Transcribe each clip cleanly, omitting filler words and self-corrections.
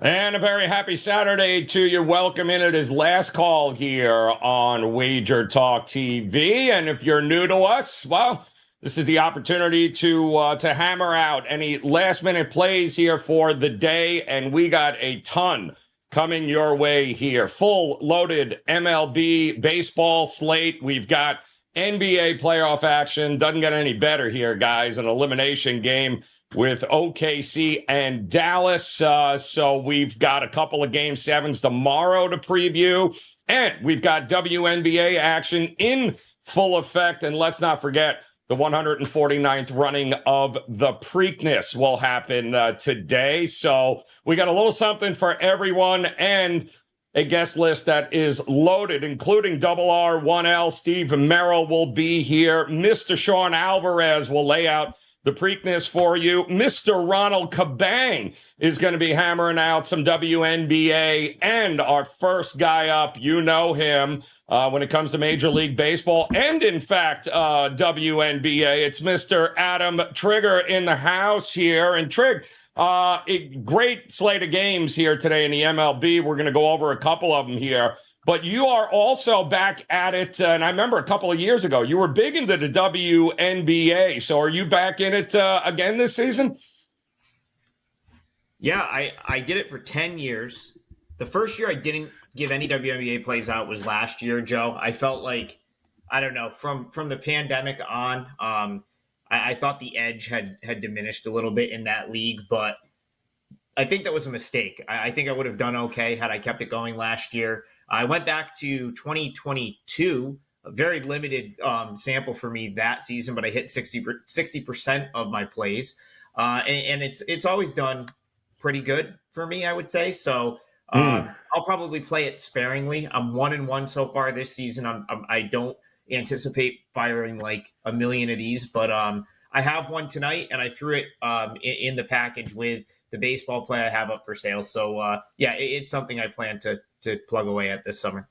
And a very happy Saturday to you. Welcome in. It is last call here on WagerTalk TV. And if you're new to us, well, this is the opportunity to hammer out any last-minute plays here for the day. And we got a ton coming your way here. Full loaded MLB baseball slate. We've got NBA playoff action. Doesn't get any better here, guys. An elimination game with OKC and Dallas. So we've got a couple of Game 7s tomorrow to preview. And we've got WNBA action in full effect. And let's not forget, the 149th running of the Preakness will happen today. So we got a little something for everyone and a guest list that is loaded, including R1L. Steve Merril will be here. Mr. Sean Alvarez will lay out the Preakness for you. Mr. Ronald Cabang is going to be hammering out some WNBA, and our first guy up, you know him, when it comes to Major League Baseball and, in fact, WNBA. It's Mr. Adam Trigger in the house here. And Trig, a great slate of games here today in the MLB. We're going to go over a couple of them here. But you are also back at it, and I remember a couple of years ago, you were big into the WNBA. So are you back in it again this season? Yeah, I did it for 10 years. The first year I didn't give any WNBA plays out was last year, Joe. I felt like, I don't know, from the pandemic on, I thought the edge had diminished a little bit in that league, but I think that was a mistake. I think I would have done okay had I kept it going last year. I went back to 2022, a very limited sample for me that season, but I hit 60% of my plays. And it's always done pretty good for me, I would say. So I'll probably play it sparingly. I'm 1-1 so far this season. I don't anticipate firing like a million of these, but I have one tonight, and I threw it in the package with the baseball play I have up for sale. So, it's something I plan to plug away at this summer.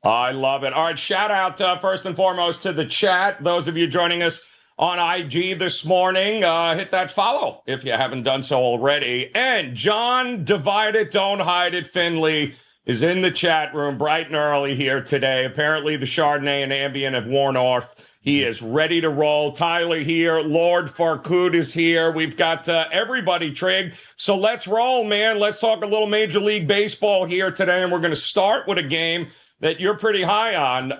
I love it. All right, shout out first and foremost to the chat. Those of you joining us on IG this morning, hit that follow if you haven't done so already. And John, Divide It, Don't Hide It, Finley is in the chat room bright and early here today. Apparently the Chardonnay and Ambient have worn off. He is ready to roll. Tyler here. Lord Farkud is here. We've got everybody, Trig. So let's roll, man. Let's talk a little Major League Baseball here today. And we're going to start with a game that you're pretty high on.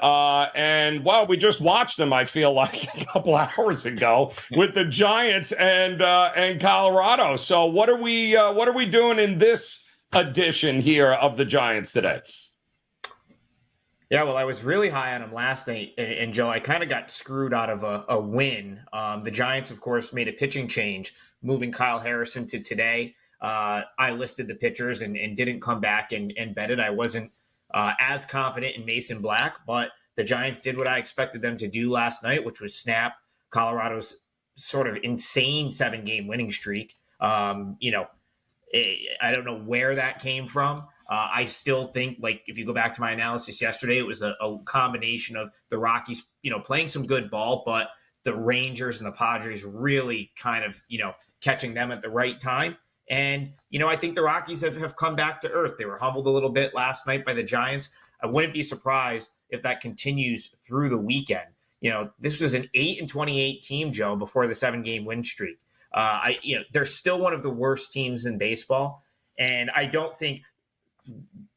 And we just watched them, I feel like, a couple hours ago with the Giants and Colorado. So what are we doing in this edition here of the Giants today? Yeah, well, I was really high on them last night, and Joe, I kind of got screwed out of a win. The Giants, of course, made a pitching change, moving Kyle Harrison to today. I listed the pitchers and didn't come back and bet it. I wasn't as confident in Mason Black, but the Giants did what I expected them to do last night, which was snap Colorado's sort of insane 7-game winning streak. I don't know where that came from. I still think, like, if you go back to my analysis yesterday, it was a combination of the Rockies, playing some good ball, but the Rangers and the Padres really kind of, catching them at the right time. And, I think the Rockies have come back to earth. They were humbled a little bit last night by the Giants. I wouldn't be surprised if that continues through the weekend. This was an 8-28 team, Joe, before the 7-game win streak. They're still one of the worst teams in baseball. And I don't think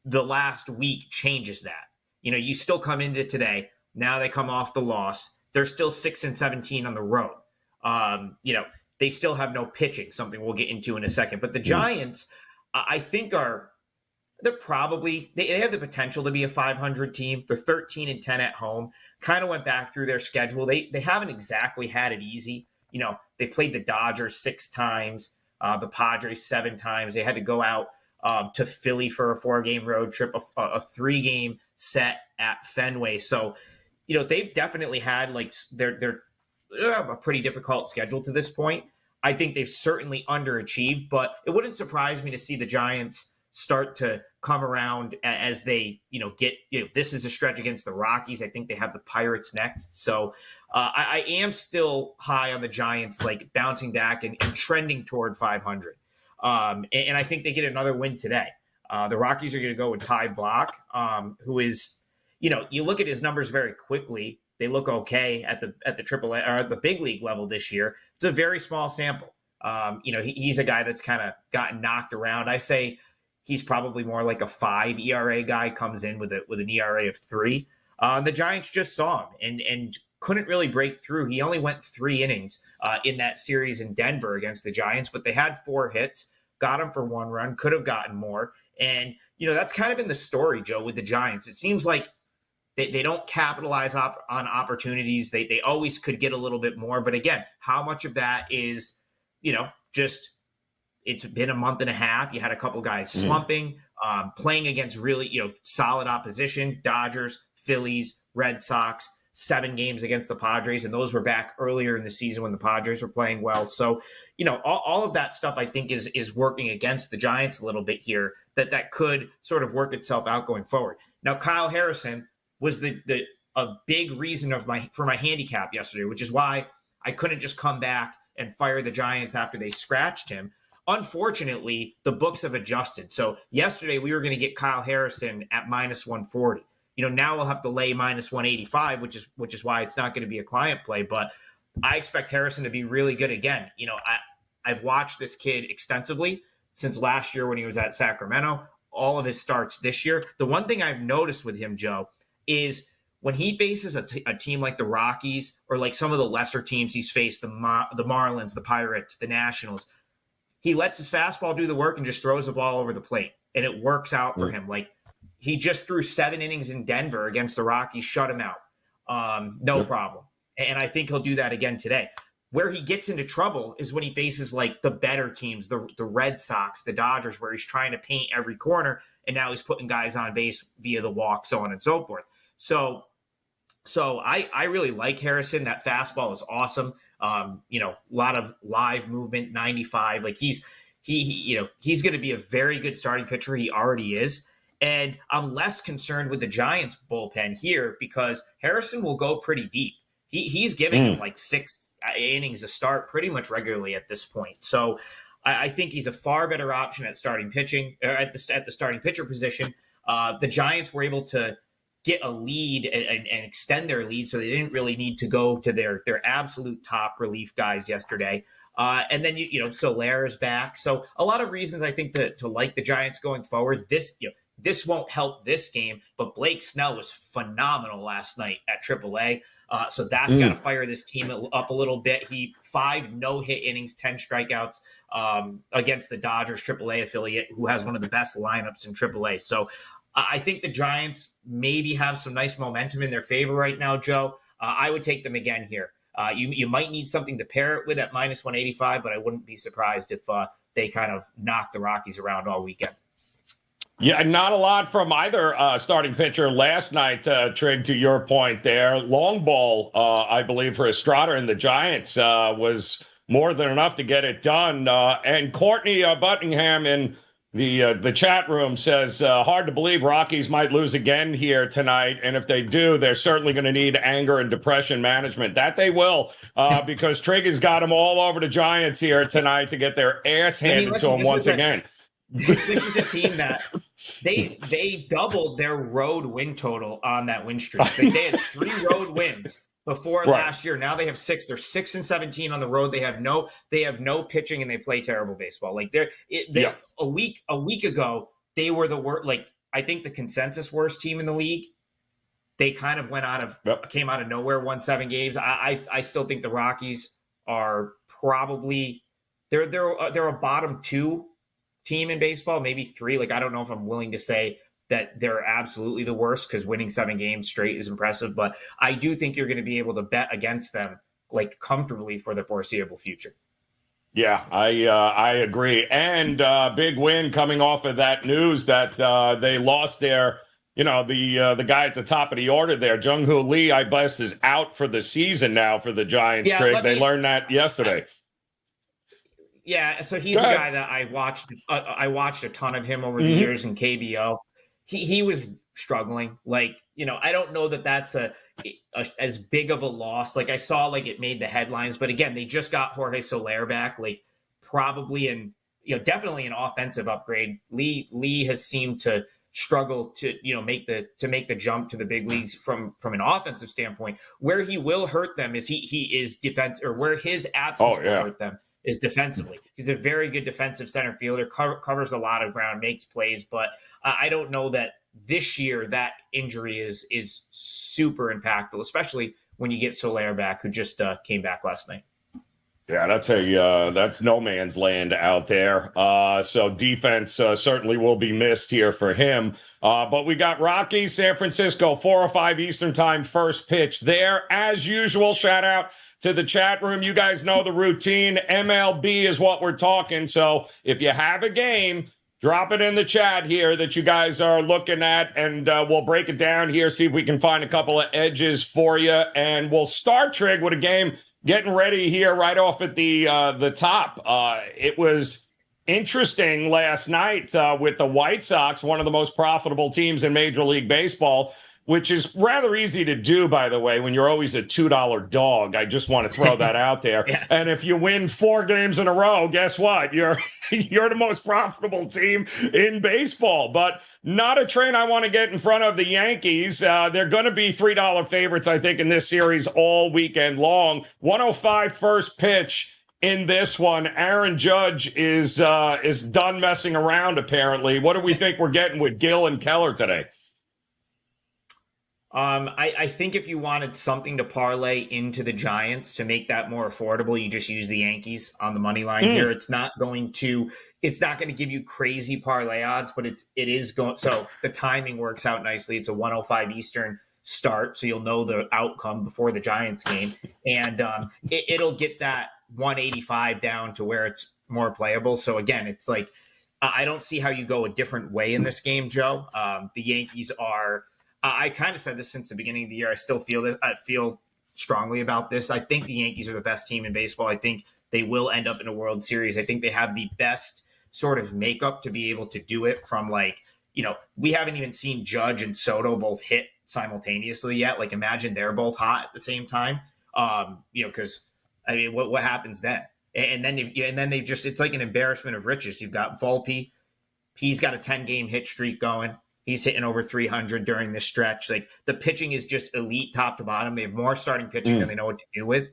the last week changes that. You still come into today. Now they come off the loss. They're still 6-17 on the road. They still have no pitching, something we'll get into in a second. But the Giants, I think they have the potential to be a 500 team. They're 13-10 at home. Kind of went back through their schedule. They haven't exactly had it easy. They've played the Dodgers 6 times, the Padres 7 times. They had to go out to Philly for a 4-game road trip, a 3-game set at Fenway. So, they've definitely had they're a pretty difficult schedule to this point. I think they've certainly underachieved, but it wouldn't surprise me to see the Giants start to come around as they, get, this is a stretch against the Rockies. I think they have the Pirates next. So I am still high on the Giants, bouncing back and trending toward 500. And I think they get another win today. The Rockies are going to go with Ty Blach, who is, you look at his numbers very quickly. They look okay at the triple A or at the big league level this year. It's a very small sample. He's a guy that's kind of gotten knocked around. I say he's probably more like a 5 ERA guy, comes in with an ERA of 3. The Giants just saw him and couldn't really break through. He only went 3 innings in that series in Denver against the Giants, but they had 4 hits, got him for 1 run, could have gotten more. And, that's kind of been the story, Joe, with the Giants. It seems like they don't capitalize on opportunities. They always could get a little bit more. But again, how much of that is, just it's been a month and a half. You had a couple guys slumping, playing against really, solid opposition, Dodgers, Phillies, Red Sox, 7 games against the Padres. And those were back earlier in the season when the Padres were playing well. So, all of that stuff I think is working against the Giants a little bit here, that could sort of work itself out going forward. Now, Kyle Harrison was a big reason for my handicap yesterday, which is why I couldn't just come back and fire the Giants after they scratched him. Unfortunately, the books have adjusted. So yesterday we were going to get Kyle Harrison at -140. Now we'll have to lay -185, which is why it's not going to be a client play. But I expect Harrison to be really good again. I've watched this kid extensively since last year when he was at Sacramento, all of his starts this year. The one thing I've noticed with him, Joe, is when he faces a team like the Rockies or like some of the lesser teams he's faced, the Marlins, the Pirates, the Nationals, he lets his fastball do the work and just throws the ball over the plate. And it works out for him. Like, he just threw 7 innings in Denver against the Rockies, shut him out. No problem. And I think he'll do that again today. Where he gets into trouble is when he faces like the better teams, the Red Sox, the Dodgers, where he's trying to paint every corner. And now he's putting guys on base via the walk, so on and so forth. So I really like Harrison. That fastball is awesome. A lot of live movement, 95. Like he's going to be a very good starting pitcher. He already is. And I'm less concerned with the Giants bullpen here because Harrison will go pretty deep. He's giving him like 6 innings to start pretty much regularly at this point. So I think he's a far better option at starting pitching, or at the starting pitcher position. The Giants were able to get a lead and extend their lead, so they didn't really need to go to their absolute top relief guys yesterday. And then Solaire's back, so a lot of reasons I think to like the Giants going forward. This won't help this game, but Blake Snell was phenomenal last night at AAA. So that's got to fire this team up a little bit. 5 no-hit innings, 10 strikeouts against the Dodgers AAA affiliate, who has one of the best lineups in AAA. So I think the Giants maybe have some nice momentum in their favor right now, Joe. I would take them again here. You might need something to pair it with at -185, but I wouldn't be surprised if they kind of knock the Rockies around all weekend. Yeah, not a lot from either starting pitcher last night, Trig, to your point there. Long ball, I believe, for Estrada and the Giants was more than enough to get it done. And Courtney Buttingham in the chat room says, hard to believe Rockies might lose again here tonight. And if they do, they're certainly going to need anger and depression management. That they will, because Trig has got them all over the Giants here tonight to get their ass handed to them once again. This is a team that they doubled their road win total on that win streak. Like, they had 3 road wins before last year. Now they have 6. They're 6-17 on the road. They have no pitching and they play terrible baseball. Like a week ago, they were the worst. Like, I think the consensus worst team in the league. They kind of came out of nowhere, won 7 games. I still think the Rockies are probably they're a bottom 2 team in baseball, maybe 3. Like, I don't know if I'm willing to say that they're absolutely the worst, because winning 7 games straight is impressive, but I do think you're going to be able to bet against them like comfortably for the foreseeable future. Yeah, I agree. And big win coming off of that news that they lost their, the guy at the top of the order there, Jung-Hoo Lee, I guess, is out for the season now for the Giants. Yeah, They learned that yesterday. Yeah, so he's a guy that I watched a ton of him over the years in KBO. He was struggling. Like, I don't know that that's as big of a loss. Like, I saw like it made the headlines, but again, they just got Jorge Soler back, like probably in definitely an offensive upgrade. Lee has seemed to struggle to make the jump to the big leagues from an offensive standpoint. Where he will hurt them is he is defense, or where his absence will hurt them is defensively. He's a very good defensive center fielder, covers a lot of ground, makes plays, but I don't know that this year that injury is super impactful, especially when you get Soler back, who just came back last night. Yeah, that's no man's land out there. So defense certainly will be missed here for him. But we got Rockies, San Francisco, 4:05 Eastern time, first pitch there. As usual, shout out to the chat room. You guys know the routine. MLB is what we're talking. So if you have a game, drop it in the chat here that you guys are looking at, and we'll break it down here, see if we can find a couple of edges for you. And we'll start, Trig, with a game getting ready here right off at the top. It was interesting last night with the White Sox, one of the most profitable teams in Major League Baseball, which is rather easy to do, by the way, when you're always a $2 dog. I just want to throw that out there. Yeah. And if you win 4 games in a row, guess what? You're the most profitable team in baseball. But not a train I want to get in front of the Yankees. They're going to be $3 favorites, I think, in this series all weekend long. 105 first pitch in this one. Aaron Judge is done messing around, apparently. What do we think we're getting with Gill and Keller today? I think if you wanted something to parlay into the Giants to make that more affordable, you just use the Yankees on the money line here. It's not going to give you crazy parlay odds, but it is going. So the timing works out nicely. It's a 105 Eastern start, so you'll know the outcome before the Giants game, and it'll get that 185 down to where it's more playable. So again, it's like I don't see how you go a different way in this game, Joe. The Yankees are. I kind of said this since the beginning of the year. I still feel that. I feel strongly about this. I think the Yankees are the best team in baseball. I think they will end up in a World Series. I think they have the best sort of makeup to be able to do it from we haven't even seen Judge and Soto both hit simultaneously yet. Like imagine they're both hot at the same time. Because what happens then? And then they just, it's like an embarrassment of riches. You've got Volpe. He's got a 10-game hit streak going. He's hitting over 300 during this stretch. Like the pitching is just elite top to bottom. They have more starting pitching than they know what to do with.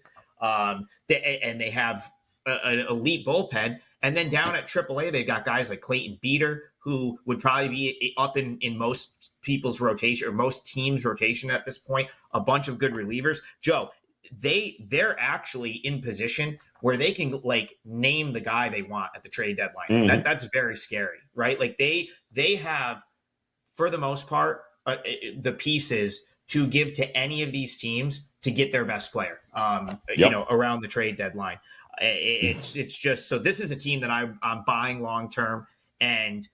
They have an elite bullpen. And then down at AAA, they've got guys like Clayton Beeter, who would probably be up in most people's rotation or most teams' rotation at this point. A bunch of good relievers. Joe, they're actually in position where they can name the guy they want at the trade deadline. That's very scary, right? Like they have, for the most part, the pieces to give to any of these teams to get their best player, around the trade deadline. It's just, so this is a team that I'm buying long-term. And,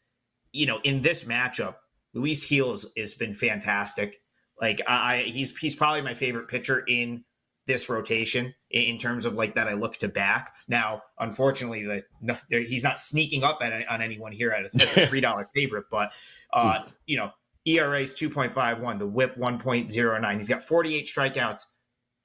in this matchup, Luis Gil has been fantastic. He's probably my favorite pitcher in this rotation in terms of that I look to back. Now, unfortunately, he's not sneaking up on anyone here as a $3 favorite, but ERA is 2.51, the WHIP 1.09. He's got 48 strikeouts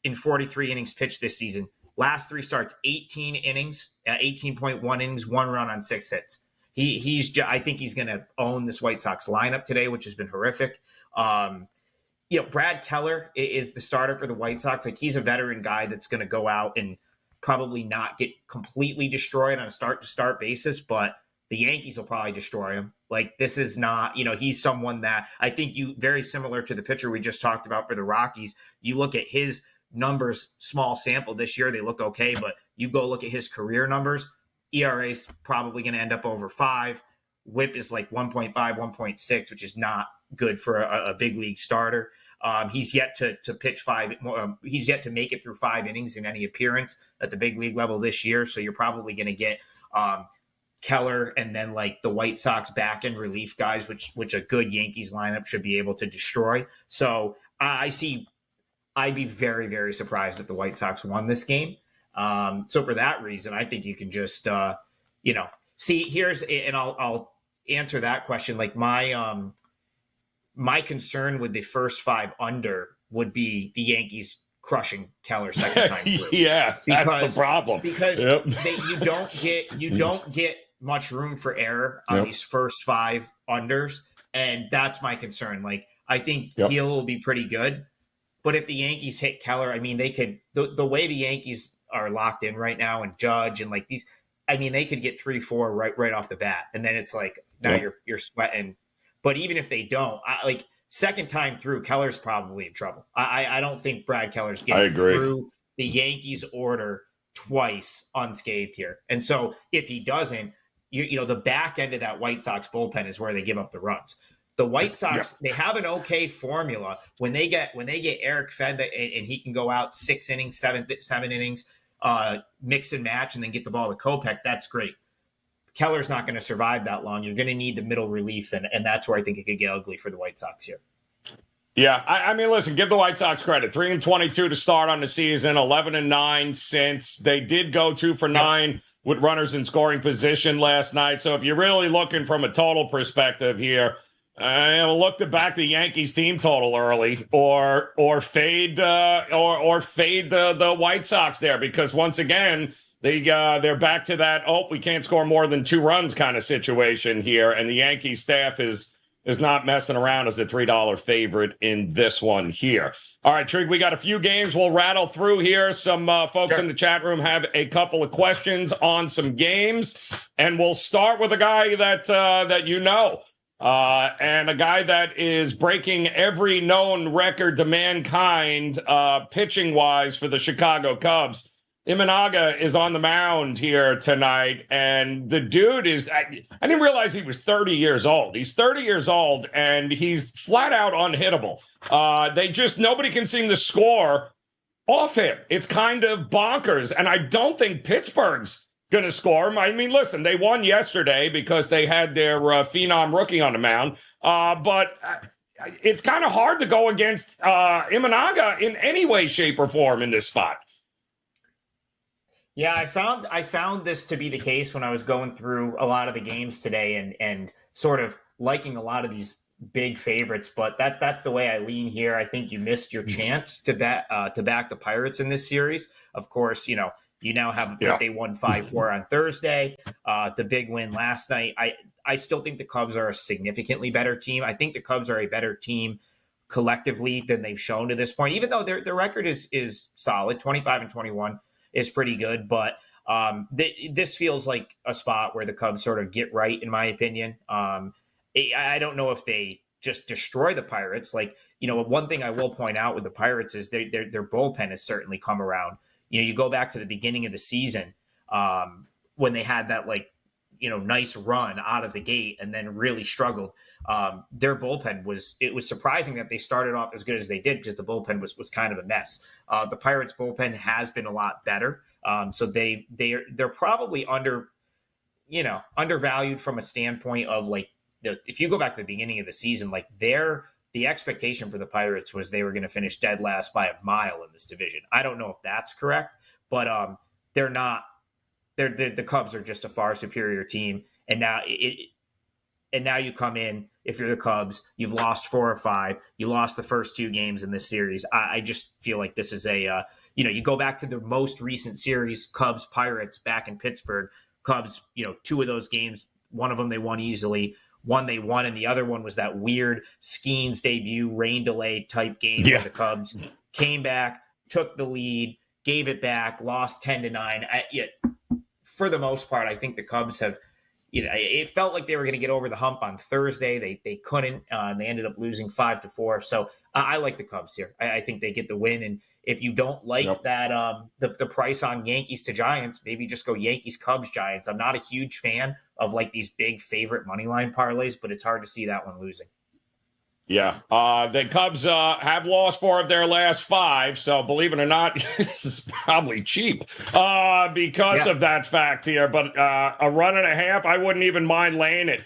in 43 innings pitched this season. Last 3 starts, 18 innings, 18.1 innings, 1 run on 6 hits. I think he's going to own this White Sox lineup today, which has been horrific. Brad Keller is the starter for the White Sox. He's a veteran guy that's going to go out and probably not get completely destroyed on a start-to-start basis, but the Yankees will probably destroy him. This is not, he's someone that I think very similar to the pitcher we just talked about for the Rockies. You look at his numbers, small sample this year, they look okay, but you go look at his career numbers, ERA is probably going to end up over 5. WHIP is 1.5, 1.6, which is not good for a big league starter. He's yet to pitch 5. He's yet to make it through 5 innings in any appearance at the big league level this year. So you're probably going to get Keller and then the White Sox back end relief guys, which a good Yankees lineup should be able to destroy. So I'd be very, very surprised if the White Sox won this game. So for that reason, I think you can just, see, and I'll answer that question. My concern with the first 5 under would be the Yankees crushing Keller second time through. Yeah, that's the problem. Because you don't get much room for error on these first 5 unders, and that's my concern. Like, I think Heel will be pretty good, but if the Yankees hit Keller, I mean, they could the way the Yankees are locked in right now, and Judge and like these, I mean, they could get 3-4 right off the bat, and then it's like now you're sweating. But even if they don't, second time through, Keller's probably in trouble. I don't think Brad Keller's getting through the Yankees order twice unscathed here. And so if he doesn't, you know, the back end of that White Sox bullpen is where they give up the runs. The White Sox, they have an okay formula when they get Eric fed and he can go out 6 innings, seven innings, mix and match, and then get the ball to Kopech. That's great. Keller's not going to survive that long. You're going to need the middle relief, and that's where I think it could get ugly for the White Sox here. Yeah, I mean, listen, give the White Sox credit. 3-22 to start on the season, 11-9 since. They did go 2 for 9 with runners in scoring position last night. So if you're really looking from a total perspective here, look to back the Yankees team total early, or fade the White Sox there, because once again they're back to that we can't score more than 2 runs kind of situation here, and the Yankee staff is not messing around as a $3 favorite in this one here. All right, Trig, we got a few games we'll rattle through here. Some folks in the chat room have a couple of questions on some games, and we'll start with a guy that you know. And a guy that is breaking every known record to mankind pitching-wise for the Chicago Cubs. Imanaga is on the mound here tonight, and the dude is, I didn't realize he was 30 years old. He's 30 years old, and he's flat out unhittable. Nobody can seem to score off him. It's kind of bonkers, and I don't think Pittsburgh's going to score him. I mean, listen, they won yesterday because they had their phenom rookie on the mound, but it's kind of hard to go against Imanaga in any way, shape, or form in this spot. Yeah, I found this to be the case when I was going through a lot of the games today and sort of liking a lot of these big favorites, but that's the way I lean here. I think you missed your chance to back the Pirates in this series. Of course, you now have that they won 5-4 on Thursday. The big win last night. I still think the Cubs are a significantly better team. I think the Cubs are a better team collectively than they've shown to this point, even though their record is solid. 25-21 is pretty good, but this feels like a spot where the Cubs sort of get right, in my opinion. I don't know if they just destroy the Pirates. One thing I will point out with the Pirates is their bullpen has certainly come around. You go back to the beginning of the season when they had that nice run out of the gate and then really struggled. Their bullpen was surprising that they started off as good as they did, because the bullpen was kind of a mess. The Pirates bullpen has been a lot better. So they're probably undervalued from a standpoint of if you go back to the beginning of the season, the expectation for the Pirates was they were going to finish dead last by a mile in this division. I don't know if that's correct, but they're not. The Cubs are just a far superior team, and now you come in. If you're the Cubs, you've lost 4 or 5. You lost the first 2 games in this series. I just feel like this is you go back to the most recent series, Cubs Pirates back in Pittsburgh. Cubs, 2 of those games, one of them they won easily. One they won, and the other one was that weird Skeens debut rain delay type game where the Cubs came back, took the lead, gave it back, lost 10-9. For the most part, I think the Cubs have, it felt like they were going to get over the hump on Thursday. They couldn't. They ended up losing 5-4. So I like the Cubs here. I think they get the win. And if you don't like that, the price on Yankees to Giants, maybe just go Yankees, Cubs, Giants. I'm not a huge fan of these big favorite money line parlays, but it's hard to see that one losing. Yeah, the Cubs have lost 4 of their last 5, so believe it or not, this is probably cheap because of that fact here. But a run and a half, I wouldn't even mind laying it,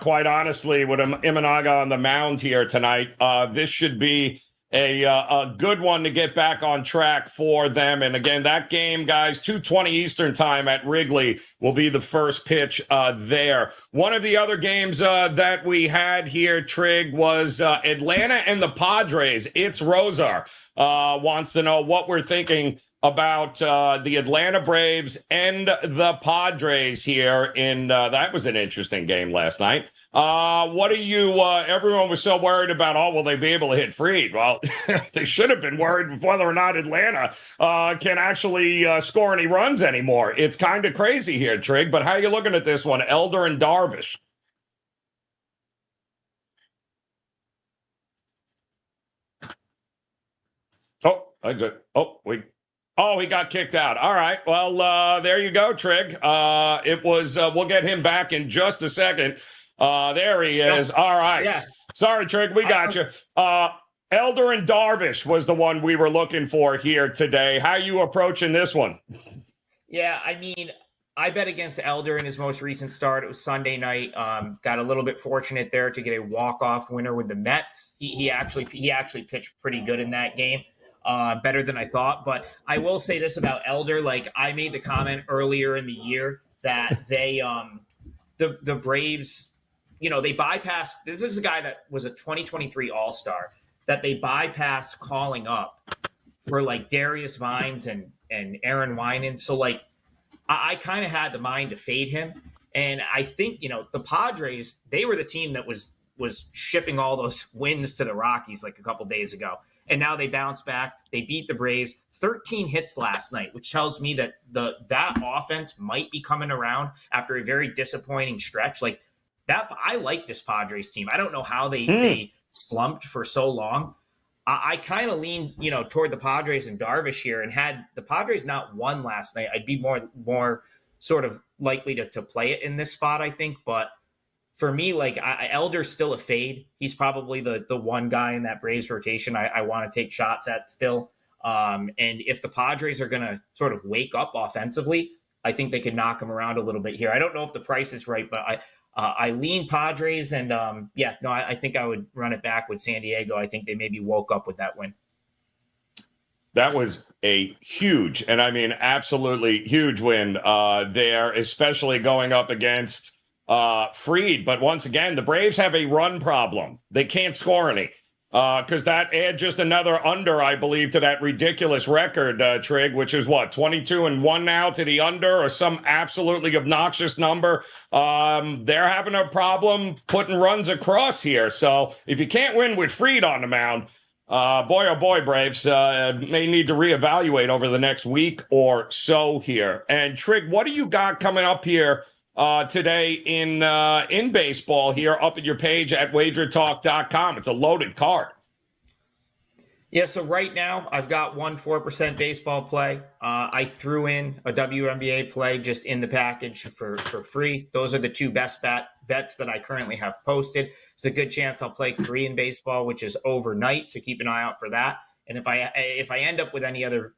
quite honestly, with Imanaga on the mound here tonight. This should be a good one to get back on track for them. And again, that game, guys, 2:20 Eastern time at Wrigley will be the first pitch there. One of the other games that we had here, Trig, was Atlanta and the Padres. It's Rosar wants to know what we're thinking about the Atlanta Braves and the Padres here in that was an interesting game last night. What are you, everyone was so worried about, will they be able to hit Fried? Well, they should have been worried whether or not Atlanta can actually score any runs anymore. It's kind of crazy here, Trig, but how are you looking at this one? Elder and Darvish. He got kicked out. All right. Well, there you go, Trig. It was, we'll get him back in just a second. There he is. All right. Yeah. Sorry, Trig. We got you. Elder and Darvish was the one we were looking for here today. How are you approaching this one? Yeah, I mean, I bet against Elder in his most recent start. It was Sunday night. Got a little bit fortunate there to get a walk-off winner with the Mets. He actually pitched pretty good in that game. Better than I thought. But I will say this about Elder. Like, I made the comment earlier in the year that they, the Braves, they bypassed. This is a guy that was a 2023 All-Star that they bypassed calling up for like Darius Vines and Aaron Winan. So like, I kind of had the mind to fade him. And I think, the Padres, they were the team that was shipping all those wins to the Rockies like a couple days ago. And now they bounce back. They beat the Braves. 13 hits last night, which tells me that that offense might be coming around after a very disappointing stretch. Like that, I like this Padres team. I don't know how they slumped for so long. I kind of leaned, toward the Padres and Darvish here, and had the Padres not won last night, I'd be more sort of likely to play it in this spot, I think. But for me, like Elder's still a fade. He's probably the one guy in that Braves rotation I want to take shots at still. And if the Padres are going to sort of wake up offensively, I think they could knock him around a little bit here. I don't know if the price is right, but I lean Padres, and I think I would run it back with San Diego. I think they maybe woke up with that win. That was a huge, and I mean absolutely huge win there, especially going up against Fried. But once again, the Braves have a run problem. They can't score any. Because that adds just another under, I believe, to that ridiculous record, Trig, which is what, 22-1 now to the under, or some absolutely obnoxious number. They're having a problem putting runs across here. So if you can't win with Fried on the mound, boy, oh boy, Braves may need to reevaluate over the next week or so here. And Trig, what do you got coming up here today in baseball here up at your page at WagerTalk.com? It's a loaded card. Yeah, so right now I've got 4% baseball play. I threw in a WNBA play just in the package for free. Those are the two best bets that I currently have posted. There's a good chance I'll play Korean baseball, which is overnight, so keep an eye out for that. And if I end up with any other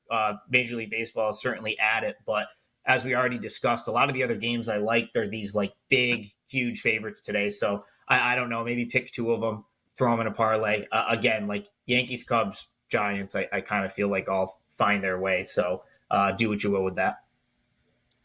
Major League Baseball, I'll certainly add it. But as we already discussed, a lot of the other games I liked are these like big, huge favorites today. So I don't know, maybe pick two of them, throw them in a parlay. Again, like Yankees, Cubs, Giants, I kind of feel like I'll find their way. So do what you will with that.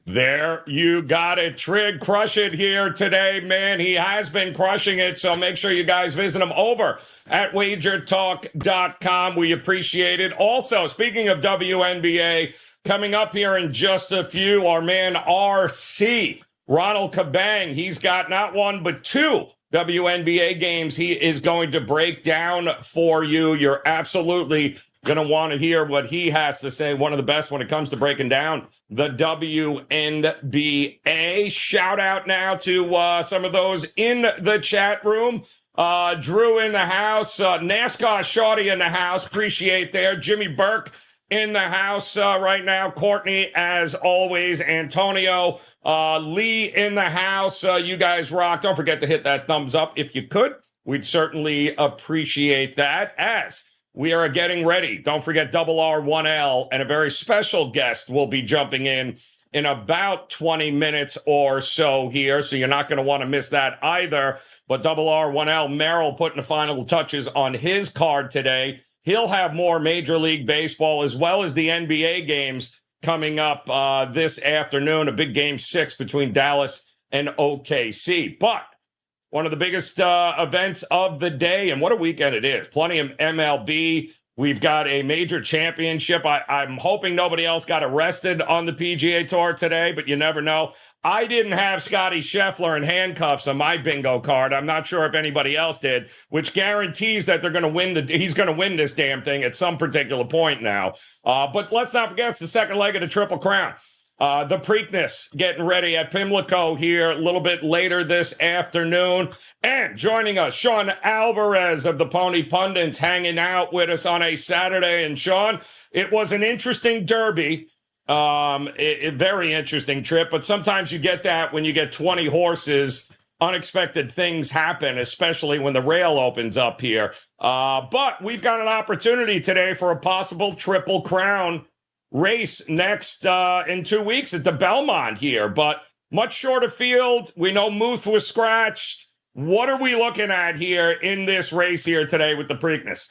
There you got it. Trig, crush it here today, man. He has been crushing it. So make sure you guys visit him over at WagerTalk.com. We appreciate it. Also, speaking of WNBA, coming up here in just a few, our man RC, Ronald Cabang, he's got not one but two WNBA games he is going to break down for you. You're absolutely going to want to hear what he has to say. One of the best when it comes to breaking down the WNBA. Shout out now to some of those in the chat room. Drew in the house, NASCAR Shorty in the house. Appreciate there. Jimmy Burke in the house right now. Courtney, as always. Antonio, Lee in the house. You guys rock. Don't forget to hit that thumbs up if you could. We'd certainly appreciate that. As we are getting ready, don't forget R1L and a very special guest will be jumping in about 20 minutes or so here. So you're not going to want to miss that either. But R1L, Merril putting the final touches on his card today. He'll have more Major League Baseball as well as the NBA games coming up this afternoon. A big Game 6 between Dallas and OKC. But one of the biggest events of the day, and what a weekend it is. Plenty of MLB We've got a major championship. I'm hoping nobody else got arrested on the PGA Tour today, but you never know. I didn't have Scotty Scheffler in handcuffs on my bingo card. I'm not sure if anybody else did, which guarantees that they're going to win. He's going to win this damn thing at some particular point now. But let's not forget it's the second leg of the Triple Crown. The Preakness getting ready at Pimlico here a little bit later this afternoon. And joining us, Sean Alvarez of the Pony Pundits, hanging out with us on a Saturday. And Sean, it was an interesting derby. A very interesting trip, but sometimes you get that when you get 20 horses, unexpected things happen, especially when the rail opens up here. But we've got an opportunity today for a possible Triple Crown race next in 2 weeks at the Belmont here, but much shorter field. We know Muth was scratched. What are we looking at here in this race here today with the Preakness?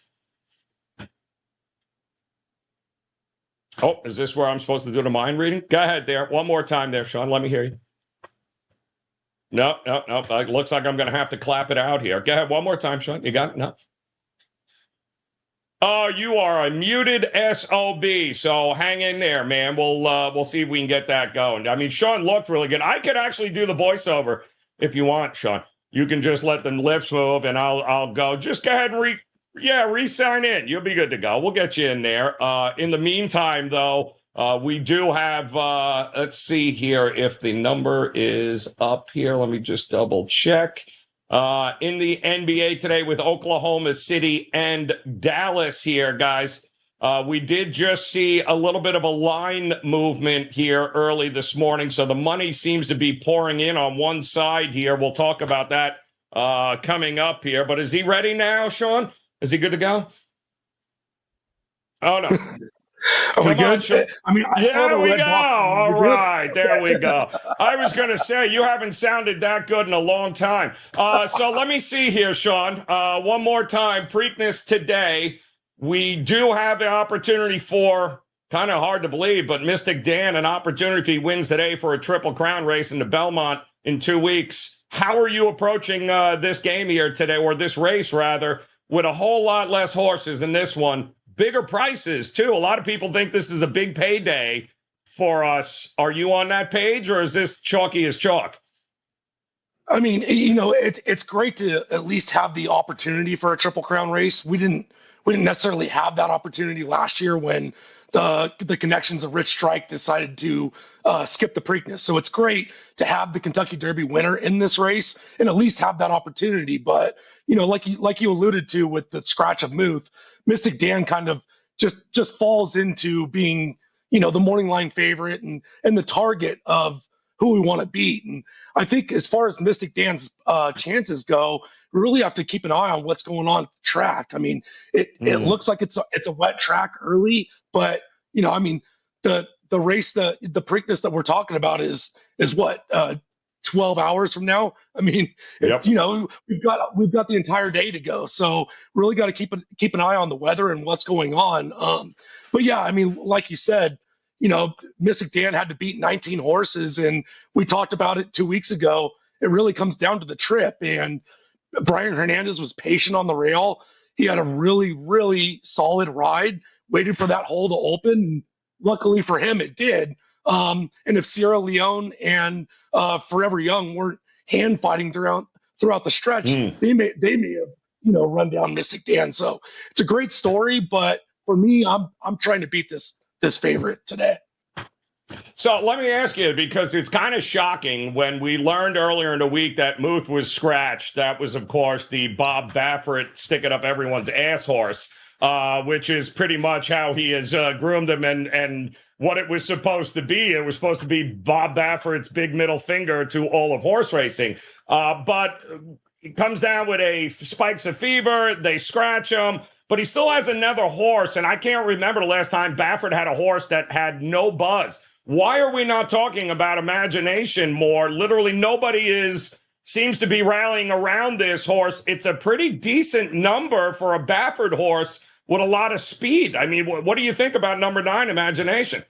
Oh, is this where I'm supposed to do the mind reading? Go ahead there. One more time there, Sean. Let me hear you. No. It looks like I'm going to have to clap it out here. Go ahead. One more time, Sean. You got it? No. Oh, you are a muted SOB. So hang in there, man. We'll see if we can get that going. I mean, Sean looked really good. I could actually do the voiceover if you want, Sean. You can just let the lips move and I'll go. Just go ahead and re-sign in. You'll be good to go. We'll get you in there. In the meantime, though, we do have, let's see here if the number is up here. Let me just double check. In the NBA today with Oklahoma City and Dallas here, guys. We did just see a little bit of a line movement here early this morning. So the money seems to be pouring in on one side here. We'll talk about that coming up here. But is he ready now, Sean? Is he good to go? Oh, no. Are we good? I mean, I saw the red box. All right. There we go. I was going to say, you haven't sounded that good in a long time. So let me see here, Sean. One more time. Preakness today. We do have the opportunity for, kind of hard to believe, but Mystic Dan, an opportunity if he wins today for a Triple Crown race in the Belmont in 2 weeks. How are you approaching this game here today, or this race, rather, with a whole lot less horses in this one? Bigger prices, too. A lot of people think this is a big payday for us. Are you on that page, or is this chalky as chalk? I mean, you know, it's great to at least have the opportunity for a Triple Crown race. We didn't necessarily have that opportunity last year when the connections of Rich Strike decided to skip the Preakness. So it's great to have the Kentucky Derby winner in this race and at least have that opportunity. But, you know, like you alluded to with the scratch of Muth, Mystic Dan kind of just falls into being, you know, the morning line favorite and the target of who we want to beat. And I think as far as Mystic Dan's chances go, we really have to keep an eye on what's going on at the track. I mean, it looks like it's a wet track early, but, you know, I mean, the race, the Preakness that we're talking about is what, 12 hours from now. I mean, yep. You know, we've got the entire day to go. So really got to keep an eye on the weather and what's going on. But yeah, I mean, like you said, you know, Mystic Dan had to beat 19 horses, and we talked about it 2 weeks ago. It really comes down to the trip, and Brian Hernandez was patient on the rail. He had a really, really solid ride, waited for that hole to open. And luckily for him, it did. And if Sierra Leone and Forever Young weren't hand fighting throughout the stretch, they may have, you know, run down Mystic Dan. So it's a great story, but for me, I'm trying to beat this favorite today. So let me ask you, because it's kind of shocking when we learned earlier in the week that Muth was scratched. That was, of course, the Bob Baffert sticking up everyone's ass horse, which is pretty much how he has groomed him and what it was supposed to be. It was supposed to be Bob Baffert's big middle finger to all of horse racing. But it comes down with spikes of fever. They scratch him, but he still has another horse. And I can't remember the last time Baffert had a horse that had no buzz. Why are we not talking about imagination more? Literally nobody seems to be rallying around this horse. It's a pretty decent number for a Baffert horse with a lot of speed. I mean, what do you think about number 9, Imagination?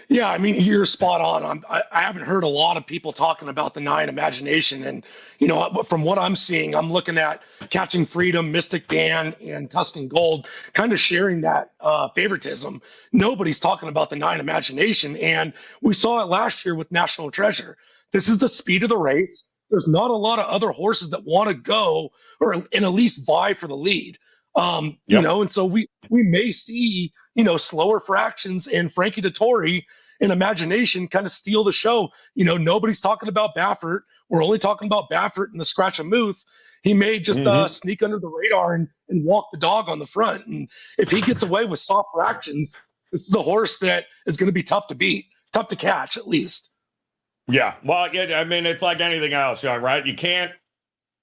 Yeah, I mean, you're spot on. I haven't heard a lot of people talking about the nine imagination. And, from what I'm seeing, I'm looking at Catching Freedom, Mystic Dan, and Tuscan Gold kind of sharing that favoritism. Nobody's talking about the nine imagination. And we saw it last year with National Treasure. This is the speed of the race. There's not a lot of other horses that want to go and at least vie for the lead. And so we may see, slower fractions and Frankie Dettori and Imagination kind of steal the show. Nobody's talking about Baffert. We're only talking about Baffert and the scratch of Muth. He may just sneak under the radar and walk the dog on the front. And if he gets away with soft fractions, this is a horse that is going to be tough to beat, tough to catch at least. Yeah. Well, yeah, I mean, it's like anything else, right? You can't.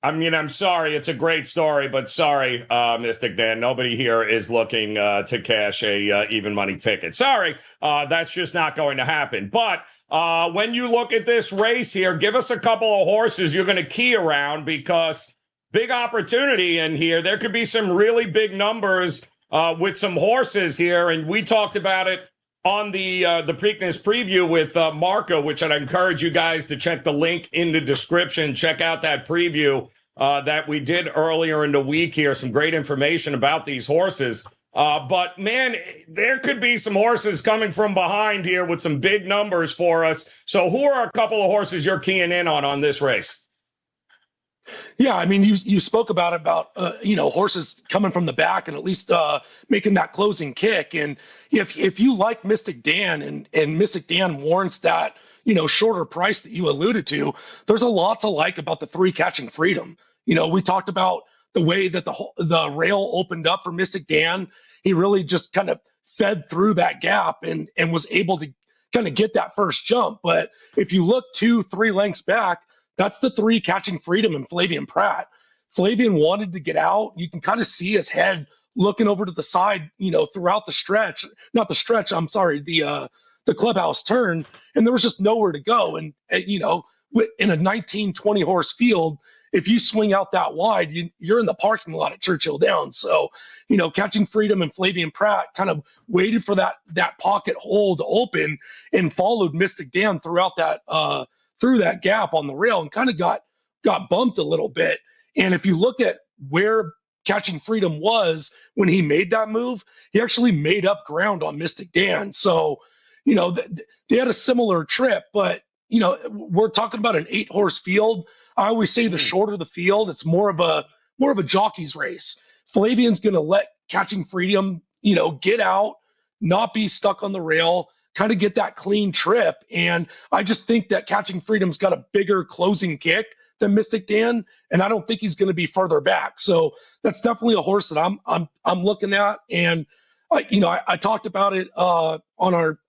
I'm sorry. It's a great story, but sorry, Mystic Dan. Nobody here is looking to cash a even money ticket. Sorry, that's just not going to happen. But when you look at this race here, give us a couple of horses you're going to key around, because big opportunity in here. There could be some really big numbers with some horses here, and we talked about it on the Preakness preview with Marco, which I'd encourage you guys to check the link in the description. Check out that preview that we did earlier in the week here. Some great information about these horses. But, man, there could be some horses coming from behind here with some big numbers for us. So who are a couple of horses you're keying in on this race? Yeah, I mean, you spoke about horses coming from the back and at least making that closing kick. And if you like Mystic Dan and Mystic Dan warrants that shorter price that you alluded to, there's a lot to like about the three Catching Freedom. We talked about the way that the rail opened up for Mystic Dan. He really just kind of fed through that gap and was able to kind of get that first jump. But if you look 2-3 lengths back, that's the three Catching Freedom and Flavian Pratt. Flavian wanted to get out. You can kind of see his head looking over to the side, throughout the stretch. Not the stretch, I'm sorry, the clubhouse turn. And there was just nowhere to go. And in a 19-20 horse field, if you swing out that wide, you're in the parking lot at Churchill Downs. So, Catching Freedom and Flavian Pratt kind of waited for that pocket hole to open and followed Mystic Dan throughout that through that gap on the rail and kind of got bumped a little bit. And if you look at where Catching Freedom was when he made that move, he actually made up ground on Mystic Dan. So, they had a similar trip, but, we're talking about an 8-horse field. I always say the shorter the field, it's more of a jockey's race. Flavian's going to let Catching Freedom, get out, not be stuck on the rail, kind of get that clean trip. And I just think that Catching Freedom's got a bigger closing kick than Mystic Dan, and I don't think he's going to be further back. So that's definitely a horse that I'm looking at. And I talked about it on our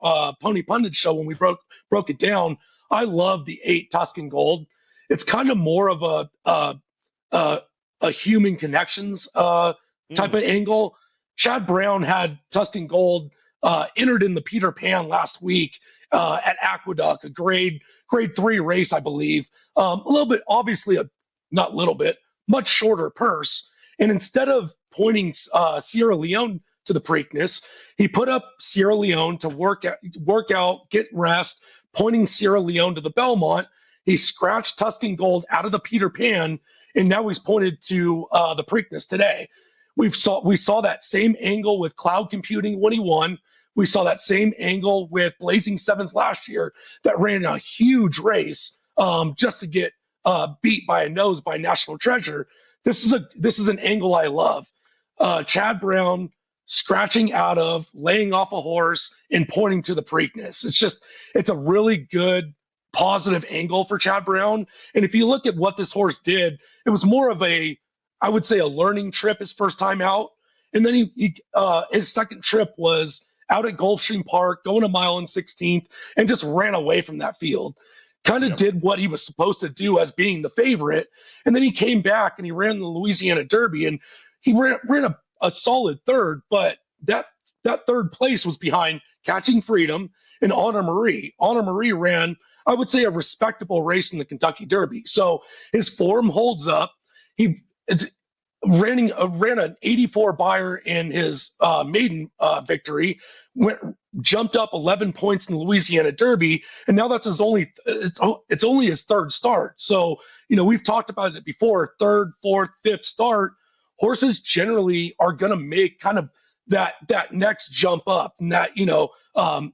Pony Pundit show when we broke it down. I love the 8 Tuscan Gold. It's kind of more of a human connections type of angle. Chad Brown had Tuscan Gold entered in the Peter Pan last week at Aqueduct, a grade 3 race, I believe. A little bit, obviously, not little bit, much shorter purse. And instead of pointing Sierra Leone to the Preakness, he put up Sierra Leone to work out, get rest, pointing Sierra Leone to the Belmont. He scratched Tuscan Gold out of the Peter Pan, and now he's pointed to the Preakness today. We saw that same angle with Cloud Computing when he won. We saw that same angle with Blazing Sevens last year that ran a huge race just to get beat by a nose by National Treasure. This is an angle I love. Chad Brown scratching out of, laying off a horse, and pointing to the Preakness. It's a really good positive angle for Chad Brown. And if you look at what this horse did, it was more of I would say a learning trip his first time out. And then his second trip was out at Gulfstream Park, going a mile and 16th, and just ran away from that field. Kind of did what he was supposed to do as being the favorite. And then he came back and he ran the Louisiana Derby, and he ran a solid third, but that third place was behind Catching Freedom and Honor Marie. Honor Marie ran, I would say, a respectable race in the Kentucky Derby. So his form holds up. ran an 84 buyer in his maiden victory, jumped up 11 points in the Louisiana Derby, and now that's it's only his third start. So, we've talked about it before, third, fourth, fifth start, horses generally are going to make kind of that next jump up, and that,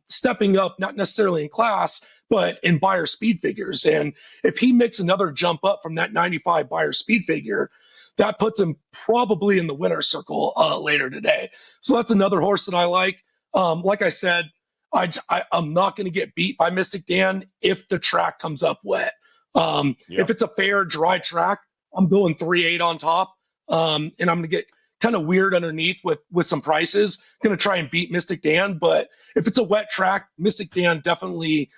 stepping up, not necessarily in class, but in buyer speed figures. And if he makes another jump up from that 95 buyer speed figure, that puts him probably in the winner's circle later today. So that's another horse that I like. Like I said, I'm not going to get beat by Mystic Dan if the track comes up wet. If it's a fair, dry track, I'm going 3-8 on top. And I'm going to get kind of weird underneath with some prices. Going to try and beat Mystic Dan. But if it's a wet track, Mystic Dan definitely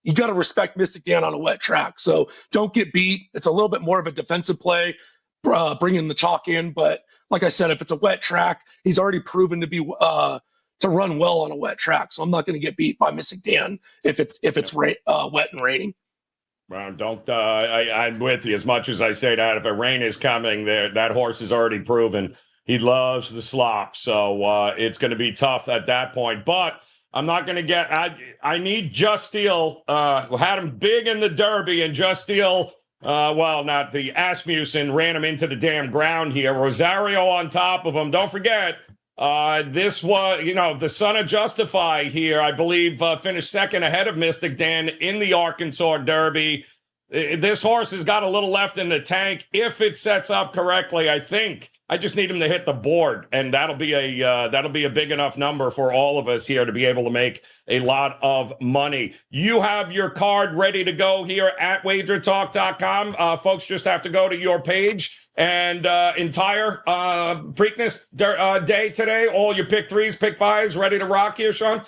you got to respect Mystic Dan on a wet track. So don't get beat. It's a little bit more of a defensive play, bringing the chalk in. But like I said, if it's a wet track, he's already proven to be to run well on a wet track. So I'm not going to get beat by Mystic Dan if it's wet and raining. Well, I'm with you. As much as I say that, if a rain is coming, that horse is already proven he loves the slop. So it's going to be tough at that point. But I'm not going to get. I need Just Steel. Had him big in the Derby, and Just Steel. Not the Asmussen ran him into the damn ground here. Rosario on top of him. Don't forget, this was, the son of Justify here, I believe, finished second ahead of Mystic Dan in the Arkansas Derby. This horse has got a little left in the tank if it sets up correctly. I think I just need him to hit the board, and that'll be a big enough number for all of us here to be able to make a lot of money. You have your card ready to go here at WagerTalk.com. Folks just have to go to your page, and entire Preakness day today, all your pick threes, pick fives, ready to rock here, Sean?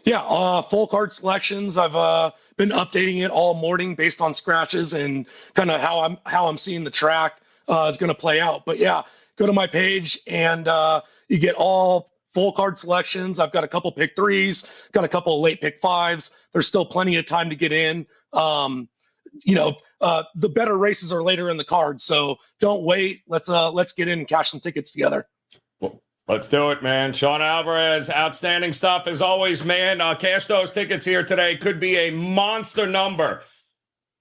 Yeah, full card selections. I've been updating it all morning based on scratches and kind of how I'm seeing the track is going to play out. But yeah, go to my page and you get all full card selections. I've got a couple pick threes, got a couple of late pick fives. There's still plenty of time to get in. The better races are later in the card, so don't wait. Let's get in and cash some tickets together. Let's do it, man. Sean Alvarez, outstanding stuff as always, man. Cash those tickets here today. Could be a monster number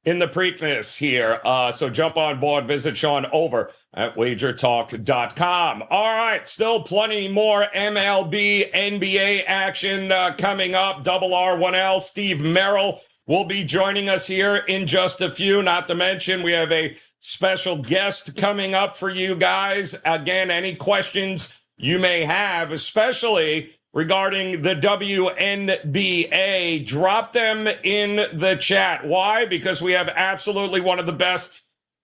in the Preakness here. So jump on board. Visit Sean over at WagerTalk.com. All right, still plenty more MLB NBA action coming up. Double R1L, Steve Merril will be joining us here in just a few. Not to mention, we have a special guest coming up for you guys. Again, any questions you may have, especially regarding the WNBA, drop them in the chat. Why? Because we have absolutely one of the best